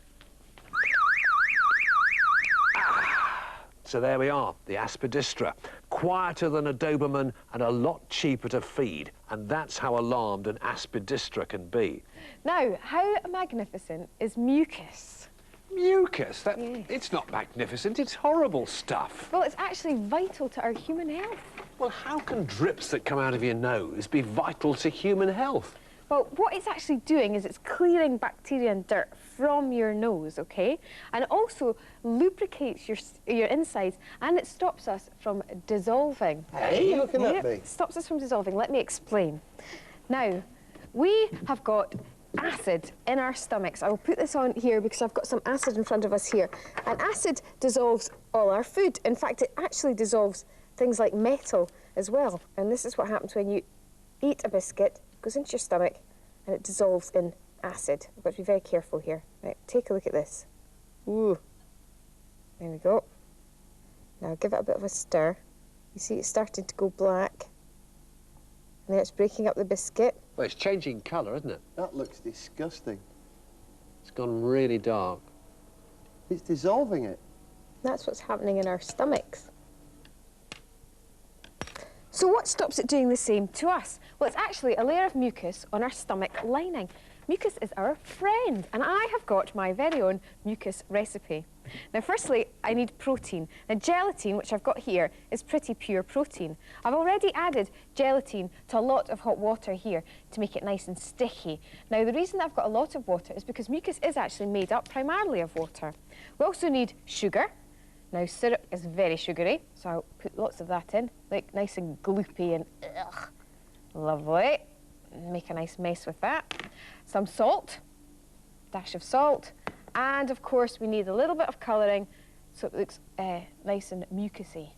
So there we are, the aspidistra. Quieter than a Doberman and a lot cheaper to feed. And that's how alarmed an aspidistra can be. Now, how magnificent is mucus? Mucus? It's not magnificent, it's horrible stuff. Well, it's actually vital to our human health. Well, how can drips that come out of your nose be vital to human health? Well, what it's actually doing is it's clearing bacteria and dirt from your nose, OK? And it also lubricates your insides, and it stops us from dissolving. Hey, looking at me. Stops us from dissolving. Let me explain. Now, we have got acid in our stomachs. I will put this on here because I've got some acid in front of us here. And acid dissolves all our food. In fact, it actually dissolves things like metal as well. And this is what happens when you eat a biscuit, it goes into your stomach, and it dissolves in acid. I've got to be very careful here. Right, take a look at this. Ooh. There we go. Now give it a bit of a stir. You see it's starting to go black. And then it's breaking up the biscuit. Well, it's changing colour, isn't it? That looks disgusting. It's gone really dark. It's dissolving it. That's what's happening in our stomachs. So what stops it doing the same to us? Well, it's actually a layer of mucus on our stomach lining. Mucus is our friend, and I have got my very own mucus recipe. Now, firstly, I need protein. Now, gelatin, which I've got here, is pretty pure protein. I've already added gelatin to a lot of hot water here to make it nice and sticky. Now, the reason that I've got a lot of water is because mucus is actually made up primarily of water. We also need sugar. Now, syrup is very sugary, so I'll put lots of that in, like nice and gloopy and ugh. Lovely. Make a nice mess with that. Some salt, dash of salt, and of course we need a little bit of colouring so it looks nice and mucousy.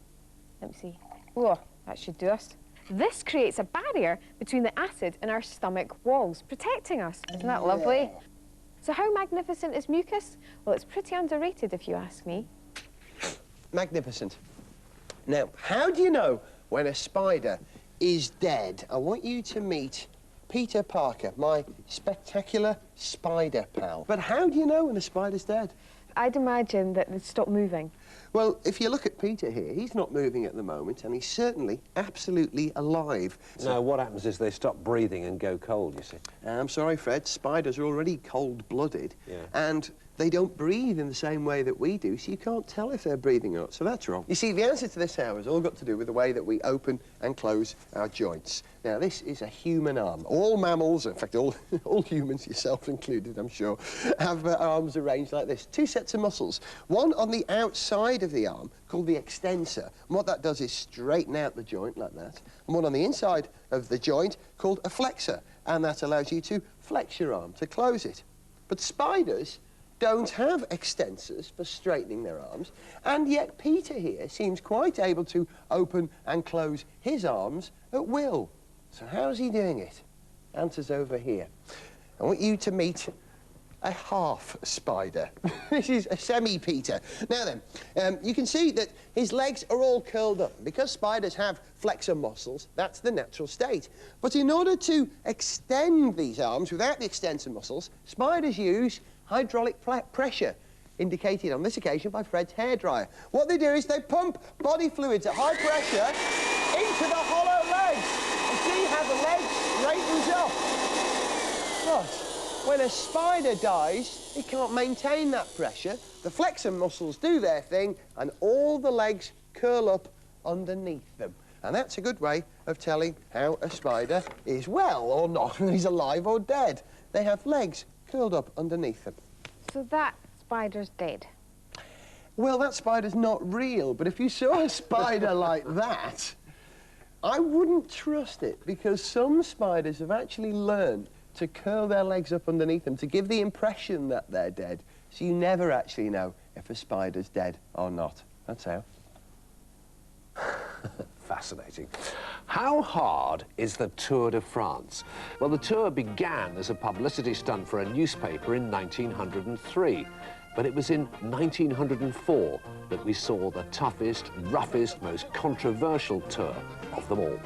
Let me see. Oh, that should do us. This creates a barrier between the acid and our stomach walls, protecting us. Isn't that lovely? So how magnificent is mucus? Well, it's pretty underrated if you ask me. Magnificent. Now, how do you know when a spider is dead? I want you to meet Peter Parker, my spectacular spider pal. But how do you know when a spider's dead? I'd imagine that they'd stop moving. Well, if you look at Peter here, he's not moving at the moment, and he's certainly absolutely alive. No, what happens is they stop breathing and go cold, you see. I'm sorry, Fred, spiders are already cold-blooded, and they don't breathe in the same way that we do, so you can't tell if they're breathing or not, so that's wrong. You see, the answer to this now has all got to do with the way that we open and close our joints. Now, this is a human arm. All mammals, in fact, all humans, yourself included, I'm sure, have arms arranged like this. Two sets of muscles. One on the outside of the arm, called the extensor. And what that does is straighten out the joint like that. And one on the inside of the joint, called a flexor. And that allows you to flex your arm, to close it. But spiders don't have extensors for straightening their arms, and yet Peter here seems quite able to open and close his arms at will. So how's he doing it? Answer's over here. I want you to meet a half spider. This is a semi-Peter. Now then, you can see that his legs are all curled up. Because spiders have flexor muscles, that's the natural state. But in order to extend these arms without the extensor muscles, spiders use hydraulic pressure, indicated on this occasion by Fred's hairdryer. What they do is they pump body fluids at high pressure into the hollow legs. And see how the leg straightens up. But when a spider dies, it can't maintain that pressure. The flexor muscles do their thing, and all the legs curl up underneath them. And that's a good way of telling how a spider is well or not, whether he's alive or dead. They have legs curled up underneath them. So that spider's dead? Well, that spider's not real, but if you saw a spider like that, I wouldn't trust it, because some spiders have actually learned to curl their legs up underneath them to give the impression that they're dead, so you never actually know if a spider's dead or not. That's how. Fascinating. How hard is the Tour de France? Well, the tour began as a publicity stunt for a newspaper in 1903, but it was in 1904 that we saw the toughest, roughest, most controversial tour of them all.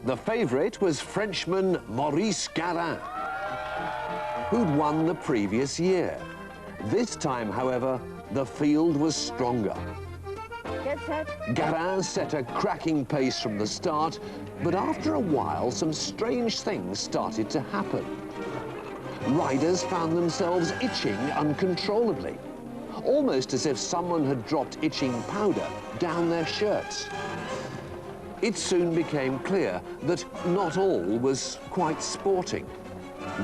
The favourite was Frenchman Maurice Garin, who'd won the previous year. This time, however, the field was stronger. Garin set a cracking pace from the start, but after a while, some strange things started to happen. Riders found themselves itching uncontrollably, almost as if someone had dropped itching powder down their shirts. It soon became clear that not all was quite sporting.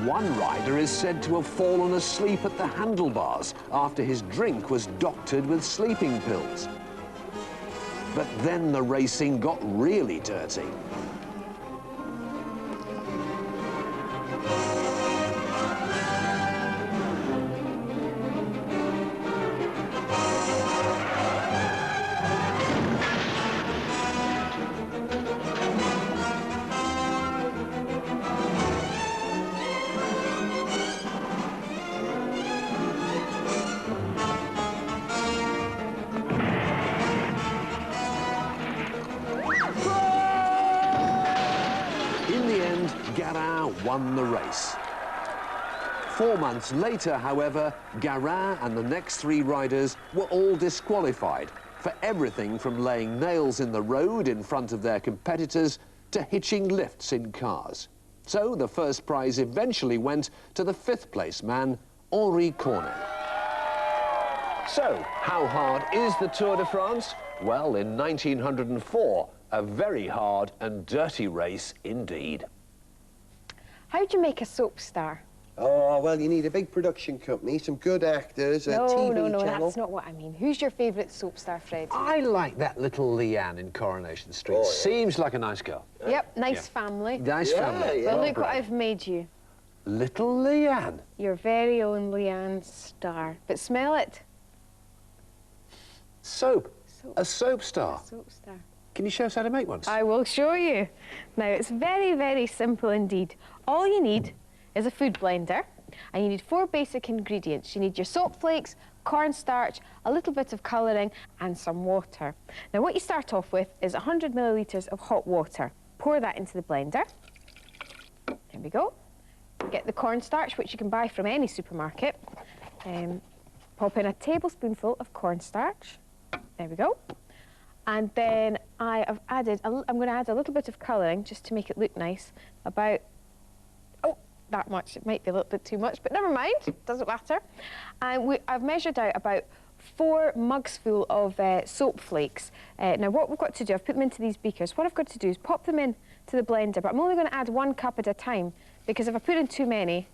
One rider is said to have fallen asleep at the handlebars after his drink was doctored with sleeping pills. But then the racing got really dirty. Won the race. 4 months later, however, Garin and the next 3 riders were all disqualified for everything from laying nails in the road in front of their competitors to hitching lifts in cars. So the first prize eventually went to the 5th place man, Henri Cornet. So, how hard is the Tour de France? Well, in 1904, a very hard and dirty race indeed. How do you make a soap star? Oh, well, you need a big production company, some good actors, a TV No, channel. that's not what I mean. Who's your favourite soap star, Fred? I like that little Leanne in Coronation Street. Seems like a nice girl. Yep, nice family. Nice family. Well, look what I've made you. Little Leanne. Your very own Leanne Star. But smell it. Soap. A soap star. A soap star. Can you show us how to make one? I will show you. Now, it's very, very simple indeed. All you need is a food blender, and you need 4 basic ingredients. You need your soap flakes, cornstarch, a little bit of colouring, and some water. Now, what you start off with is 100 millilitres of hot water. Pour that into the blender. There we go. Get the cornstarch, which you can buy from any supermarket. Pop in a tablespoonful of cornstarch. There we go. And then I'm going to add a little bit of colouring just to make it look nice. About, that much. It might be a little bit too much, but never mind. Doesn't matter. And I've measured out about 4 mugs full of soap flakes. Now, what we've got to do, I've put them into these beakers. What I've got to do is pop them in to the blender, but I'm only going to add 1 cup at a time, because if I put in too many,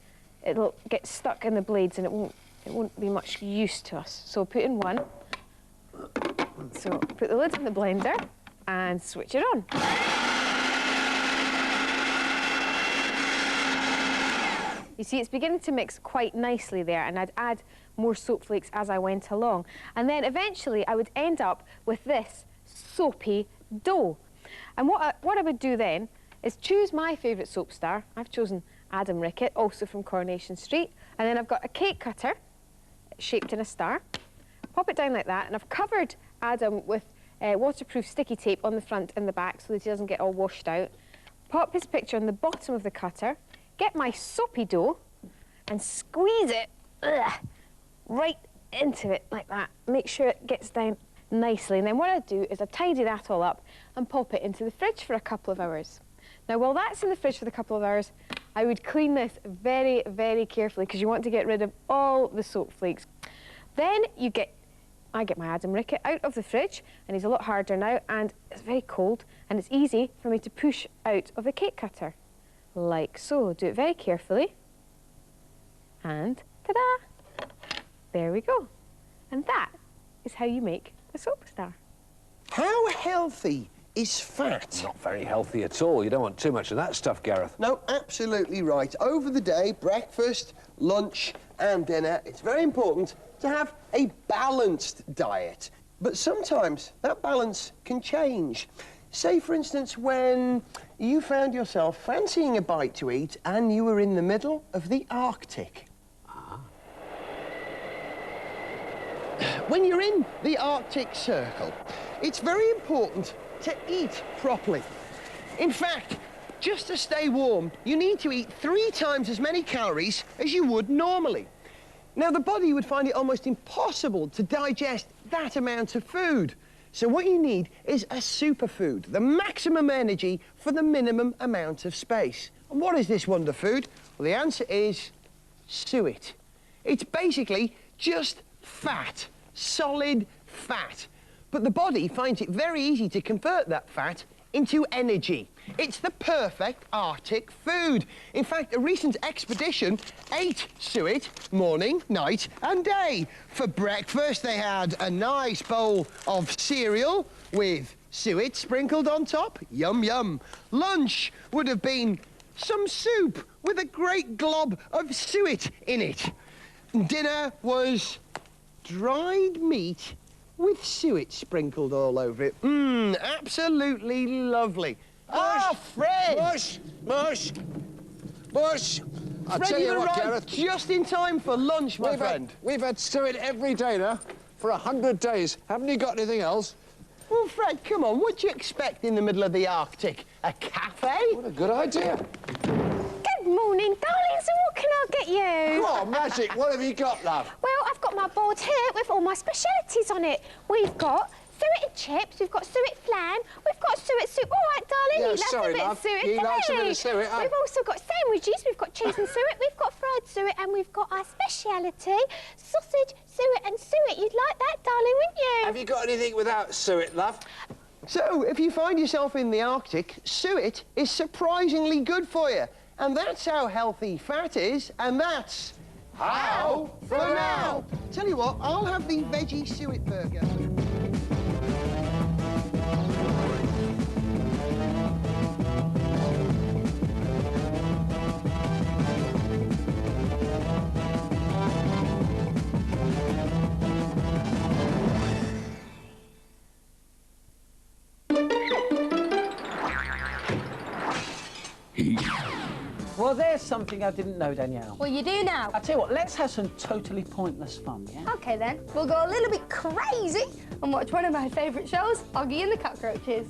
it'll get stuck in the blades and it won't be much use to us. So put in 1. So put the lid on the blender and switch it on. You see, it's beginning to mix quite nicely there, and I'd add more soap flakes as I went along. And then eventually I would end up with this soapy dough. And what I would do then is choose my favourite soap star. I've chosen Adam Rickett, also from Coronation Street. And then I've got a cake cutter shaped in a star. Pop it down like that, and I've covered Adam with waterproof sticky tape on the front and the back so that he doesn't get all washed out. Pop his picture on the bottom of the cutter. Get my soapy dough and squeeze it right into it like that. Make sure it gets down nicely. And then what I do is I tidy that all up and pop it into the fridge for a couple of hours. Now, while that's in the fridge for a couple of hours, I would clean this very, very carefully, because you want to get rid of all the soap flakes. Then I get my Adam Rickett out of the fridge, and he's a lot harder now, and it's very cold, and it's easy for me to push out of the cake cutter. Like so. Do it very carefully. And ta-da! There we go. And that is how you make a soap star. How healthy is fat? Not very healthy at all. You don't want too much of that stuff, Gareth. No, absolutely right. Over the day, breakfast, lunch and dinner, it's very important to have a balanced diet. But sometimes that balance can change. Say, for instance, when you found yourself fancying a bite to eat and you were in the middle of the Arctic. When you're in the Arctic Circle, it's very important to eat properly. In fact, just to stay warm, you need to eat 3 times as many calories as you would normally. Now, the body would find it almost impossible to digest that amount of food. So what you need is a superfood, the maximum energy for the minimum amount of space. And what is this wonder food? Well, the answer is suet. It's basically just fat, solid fat. But the body finds it very easy to convert that fat into energy. It's the perfect Arctic food. In fact, a recent expedition ate suet morning, night and day. For breakfast, they had a nice bowl of cereal with suet sprinkled on top. Yum, yum. Lunch would have been some soup with a great glob of suet in it. Dinner was dried meat with suet sprinkled all over it. Absolutely lovely. Ah, Fred! Mush! Mush! Mush! I'll Fred, tell you you what, arrived Gareth. just in time for lunch, my friend. We've had suet every day now for 100 days. Haven't you got anything else? Well, Fred, come on. What do you expect in the middle of the Arctic? A cafe? What a good idea. Good morning, darling. So what can I get you? Come on, Magic. What have you got, love? Well, I've got my board here with all my specialities on it. We've got suet and chips, we've got suet flan, we've got suet soup. All right, darling, Yeah, you love sorry, a bit love. of suet, You don't like some you? bit of suet, huh? We've also got sandwiches, we've got cheese and suet, we've got fried suet, and we've got our speciality, sausage, suet and suet. You'd like that, darling, wouldn't you? Have you got anything without suet, love? So, if you find yourself in the Arctic, suet is surprisingly good for you. And that's how healthy fat is, and that's how for now. Tell you what, I'll have the veggie suet burger. Well, there's something I didn't know, Danielle. Well, you do now. I tell you what, let's have some totally pointless fun, yeah? OK, then. We'll go a little bit crazy and watch one of my favourite shows, Oggy and the Cockroaches.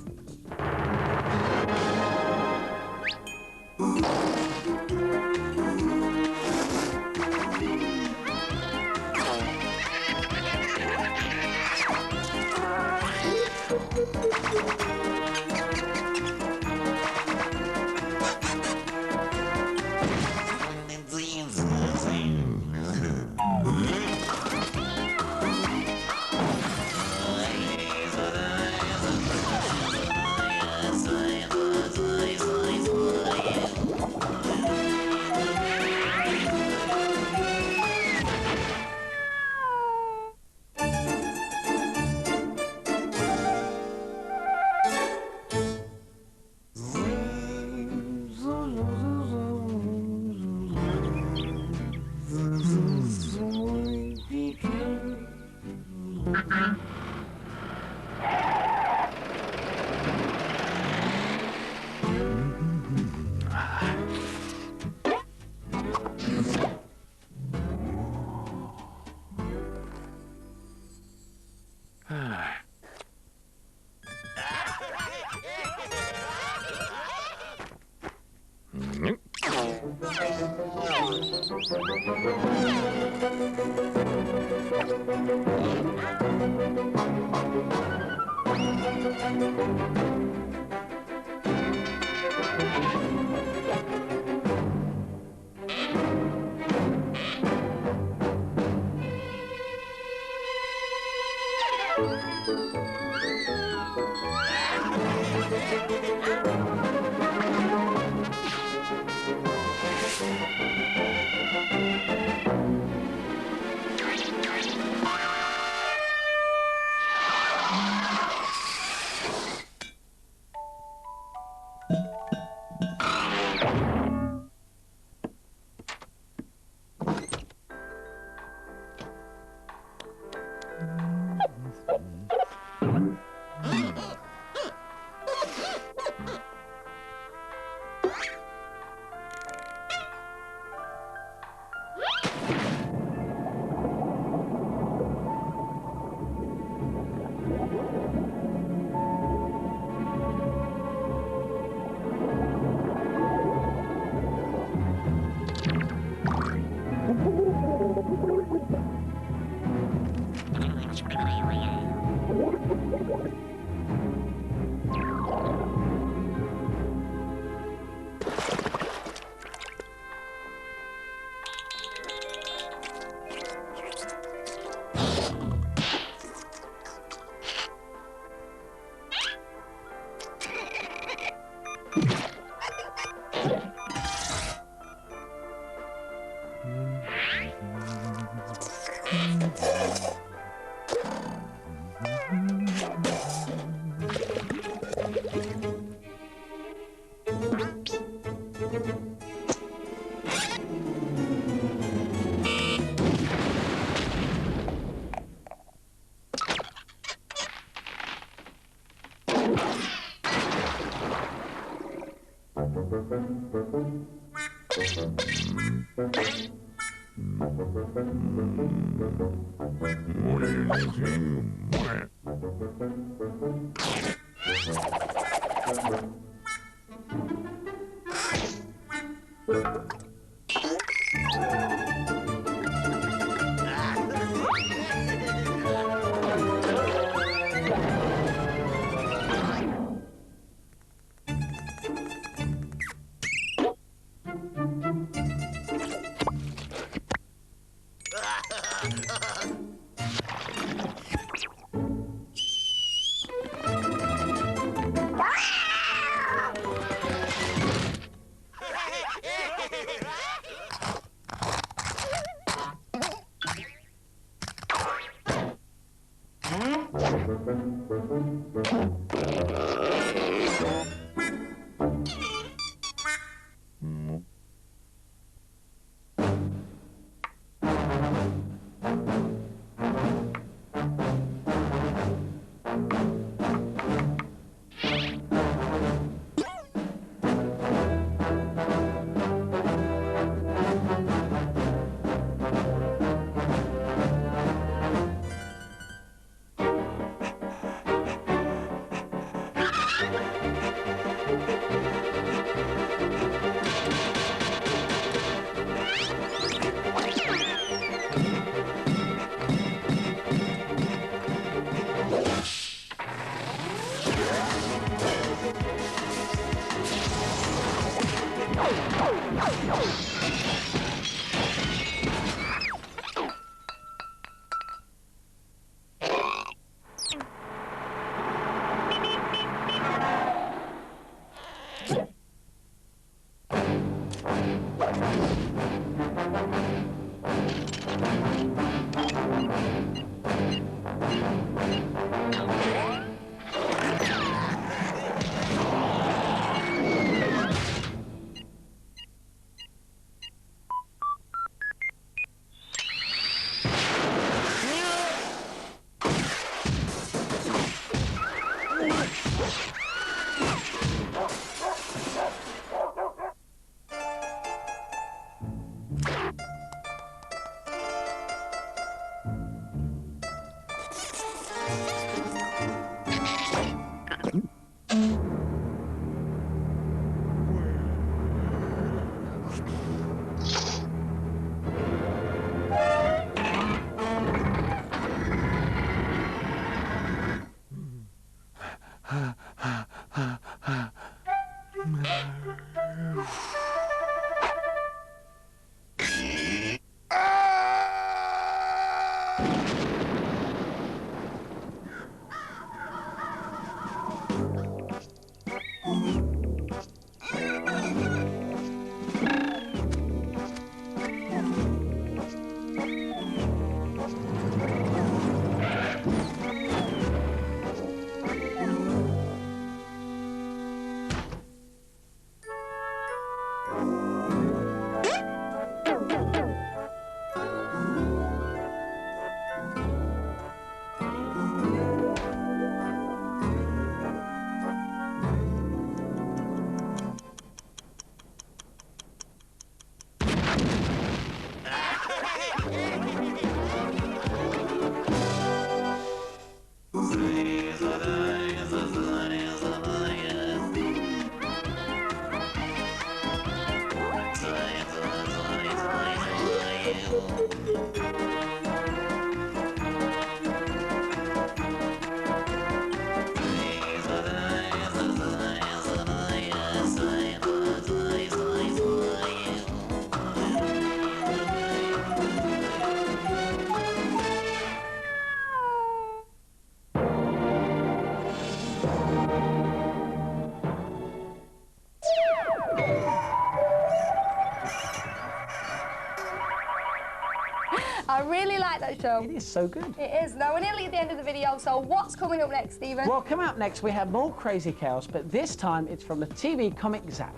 I really like that show. It is so good. It is. Now, we're nearly at the end of the video, so what's coming up next, Stephen? Well, coming up next, we have more Crazy Chaos, but this time it's from the TV comic Zap.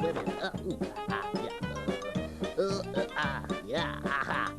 wait a minute. Yeah. Aha.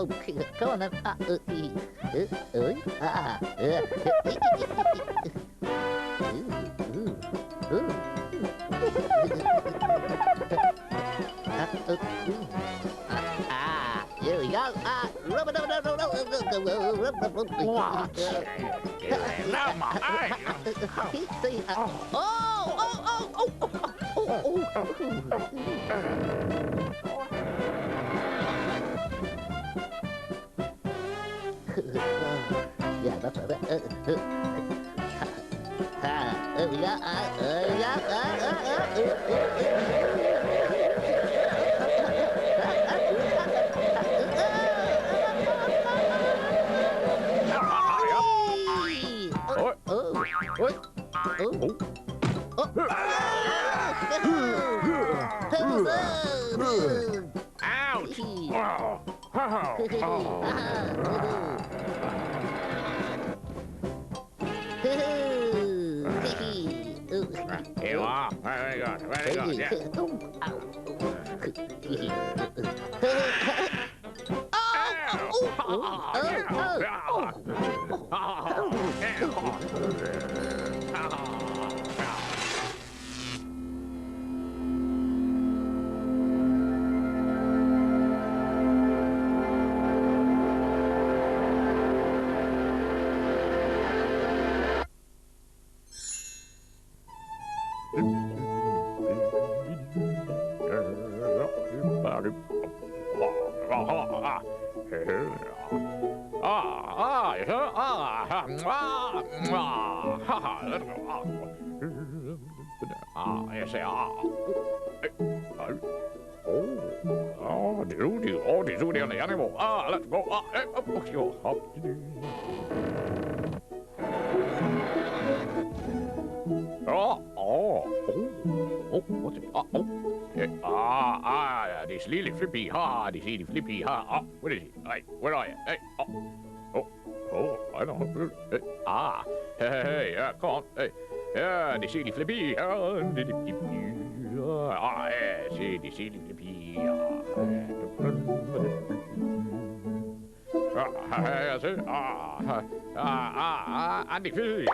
Come on then. Here we go. Yeah, that's right. There we go. Here you are. Very good. Very good. Yeah. The animal. Let's go. What's it? This lily flippy. This lily flippy. What is it? Hey, where are you? Hey, I don't know. Hey, come on. Hey, this lily flippy. See, this lily flippy. And the fish.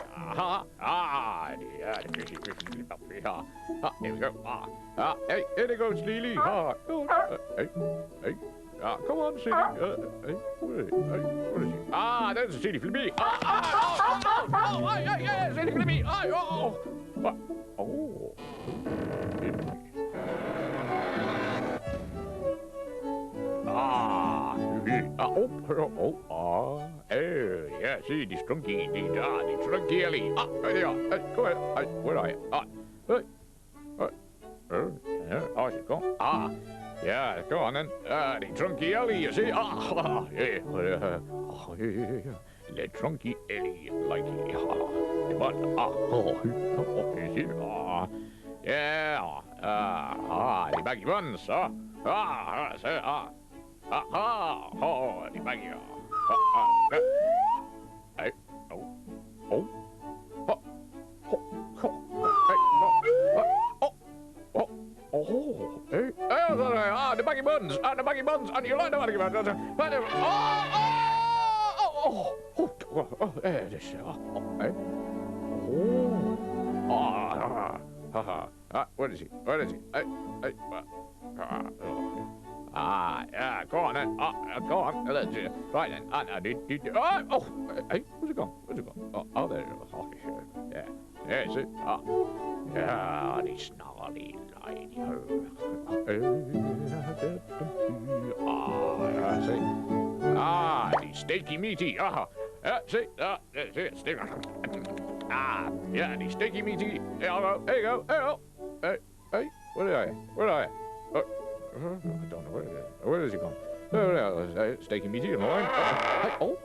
Here we go. Hey, here they go, Steely. Hey. Come on, Steely. Hey, what is it? There's the Steely Flippy. Hey, Steely Flippy. Yeah, see, the Strunky, the Strunky Ellie. There you are. Go ahead. Where are you? Oh, she's gone. Yeah, go on then. The Trunky Ellie, you see? Yeah. The Trunky Ellie, like it. You see? Yeah. The baggy buns. The baggy. The baggy buns, the baggy buns, and you like the baggy buns. There it is. Where is he? Where is he? Yeah, go on then. Go on. Right then. Where's it gone? Where's it gone? Oh, there it is. Yeah. There's it. Yeah, the snarly line. See? The steaky meaty. See? Steak. Yeah, the steaky meaty. There you go. There you go. Hey, where are you? Where are you? I don't know where it is. Where is he gone? Steaky meaty and loin. Oh.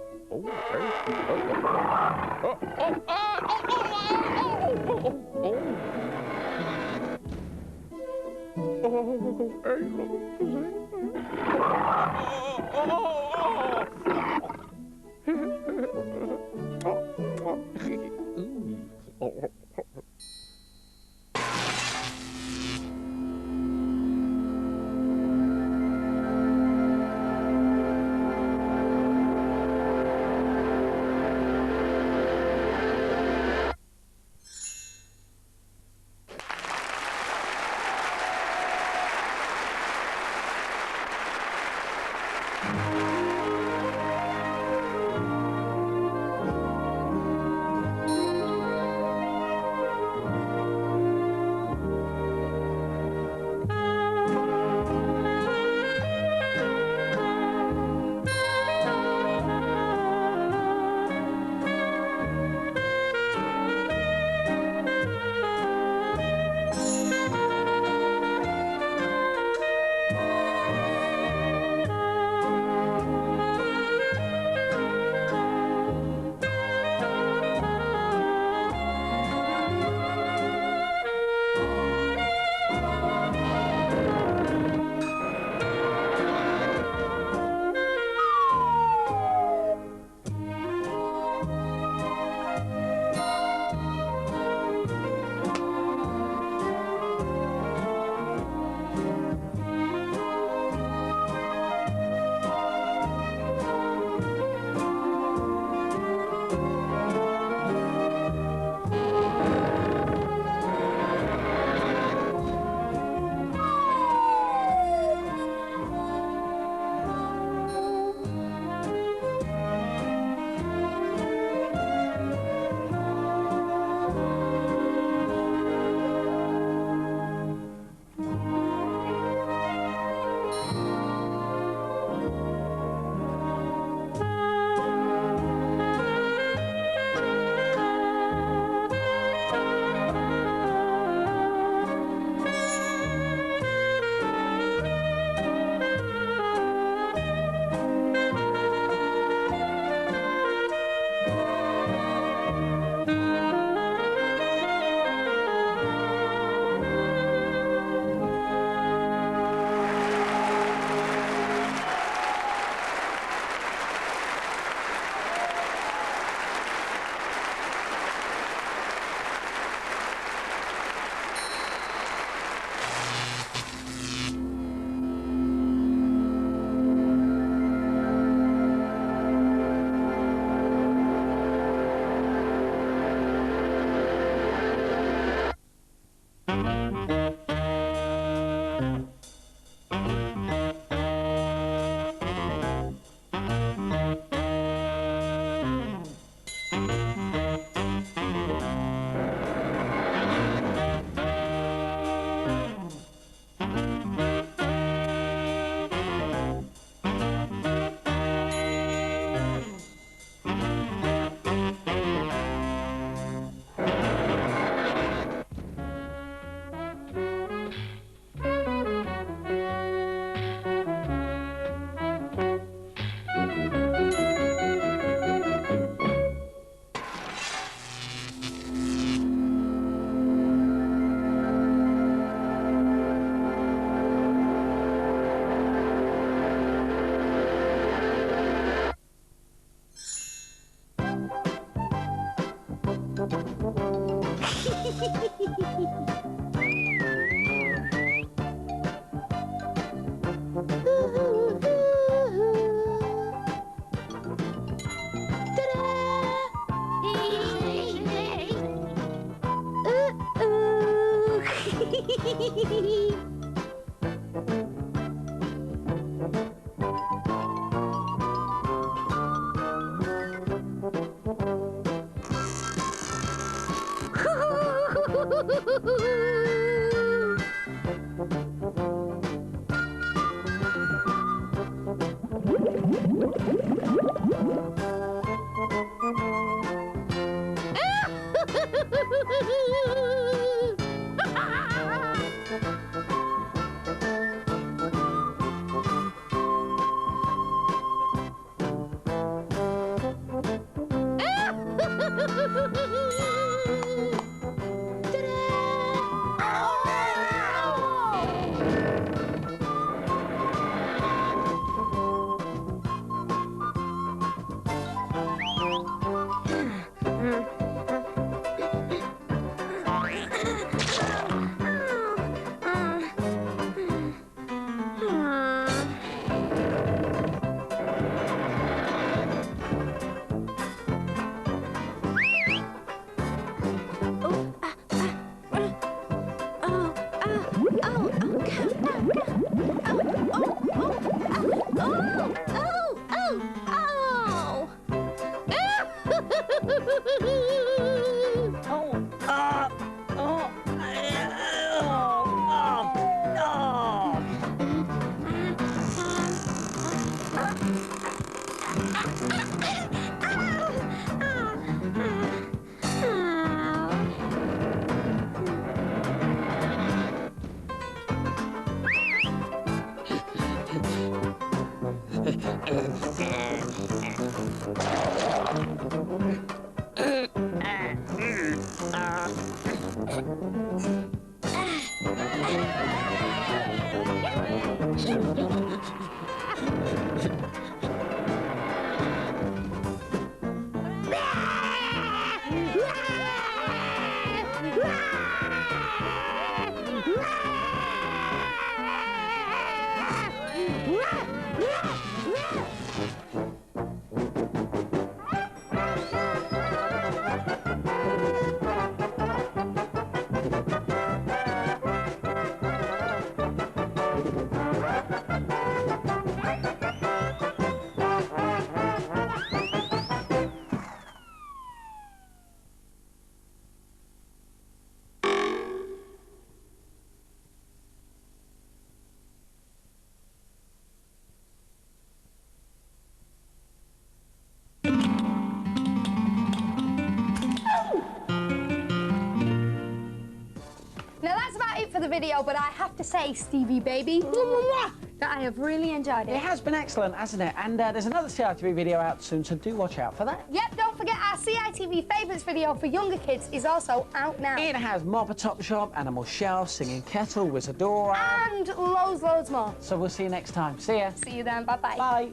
Now that's about it for the video, but I have to say, Stevie baby, that I have really enjoyed it. It has been excellent, hasn't it? And there's another CiTV video out soon, so do watch out for that. Yep, don't forget our CiTV favourites video for younger kids is also out now. It has Mob at Top Shop, Animal Shelf, Singing Kettle, Wizardora. And loads more. So we'll see you next time. See ya. See you then. Bye-bye. Bye.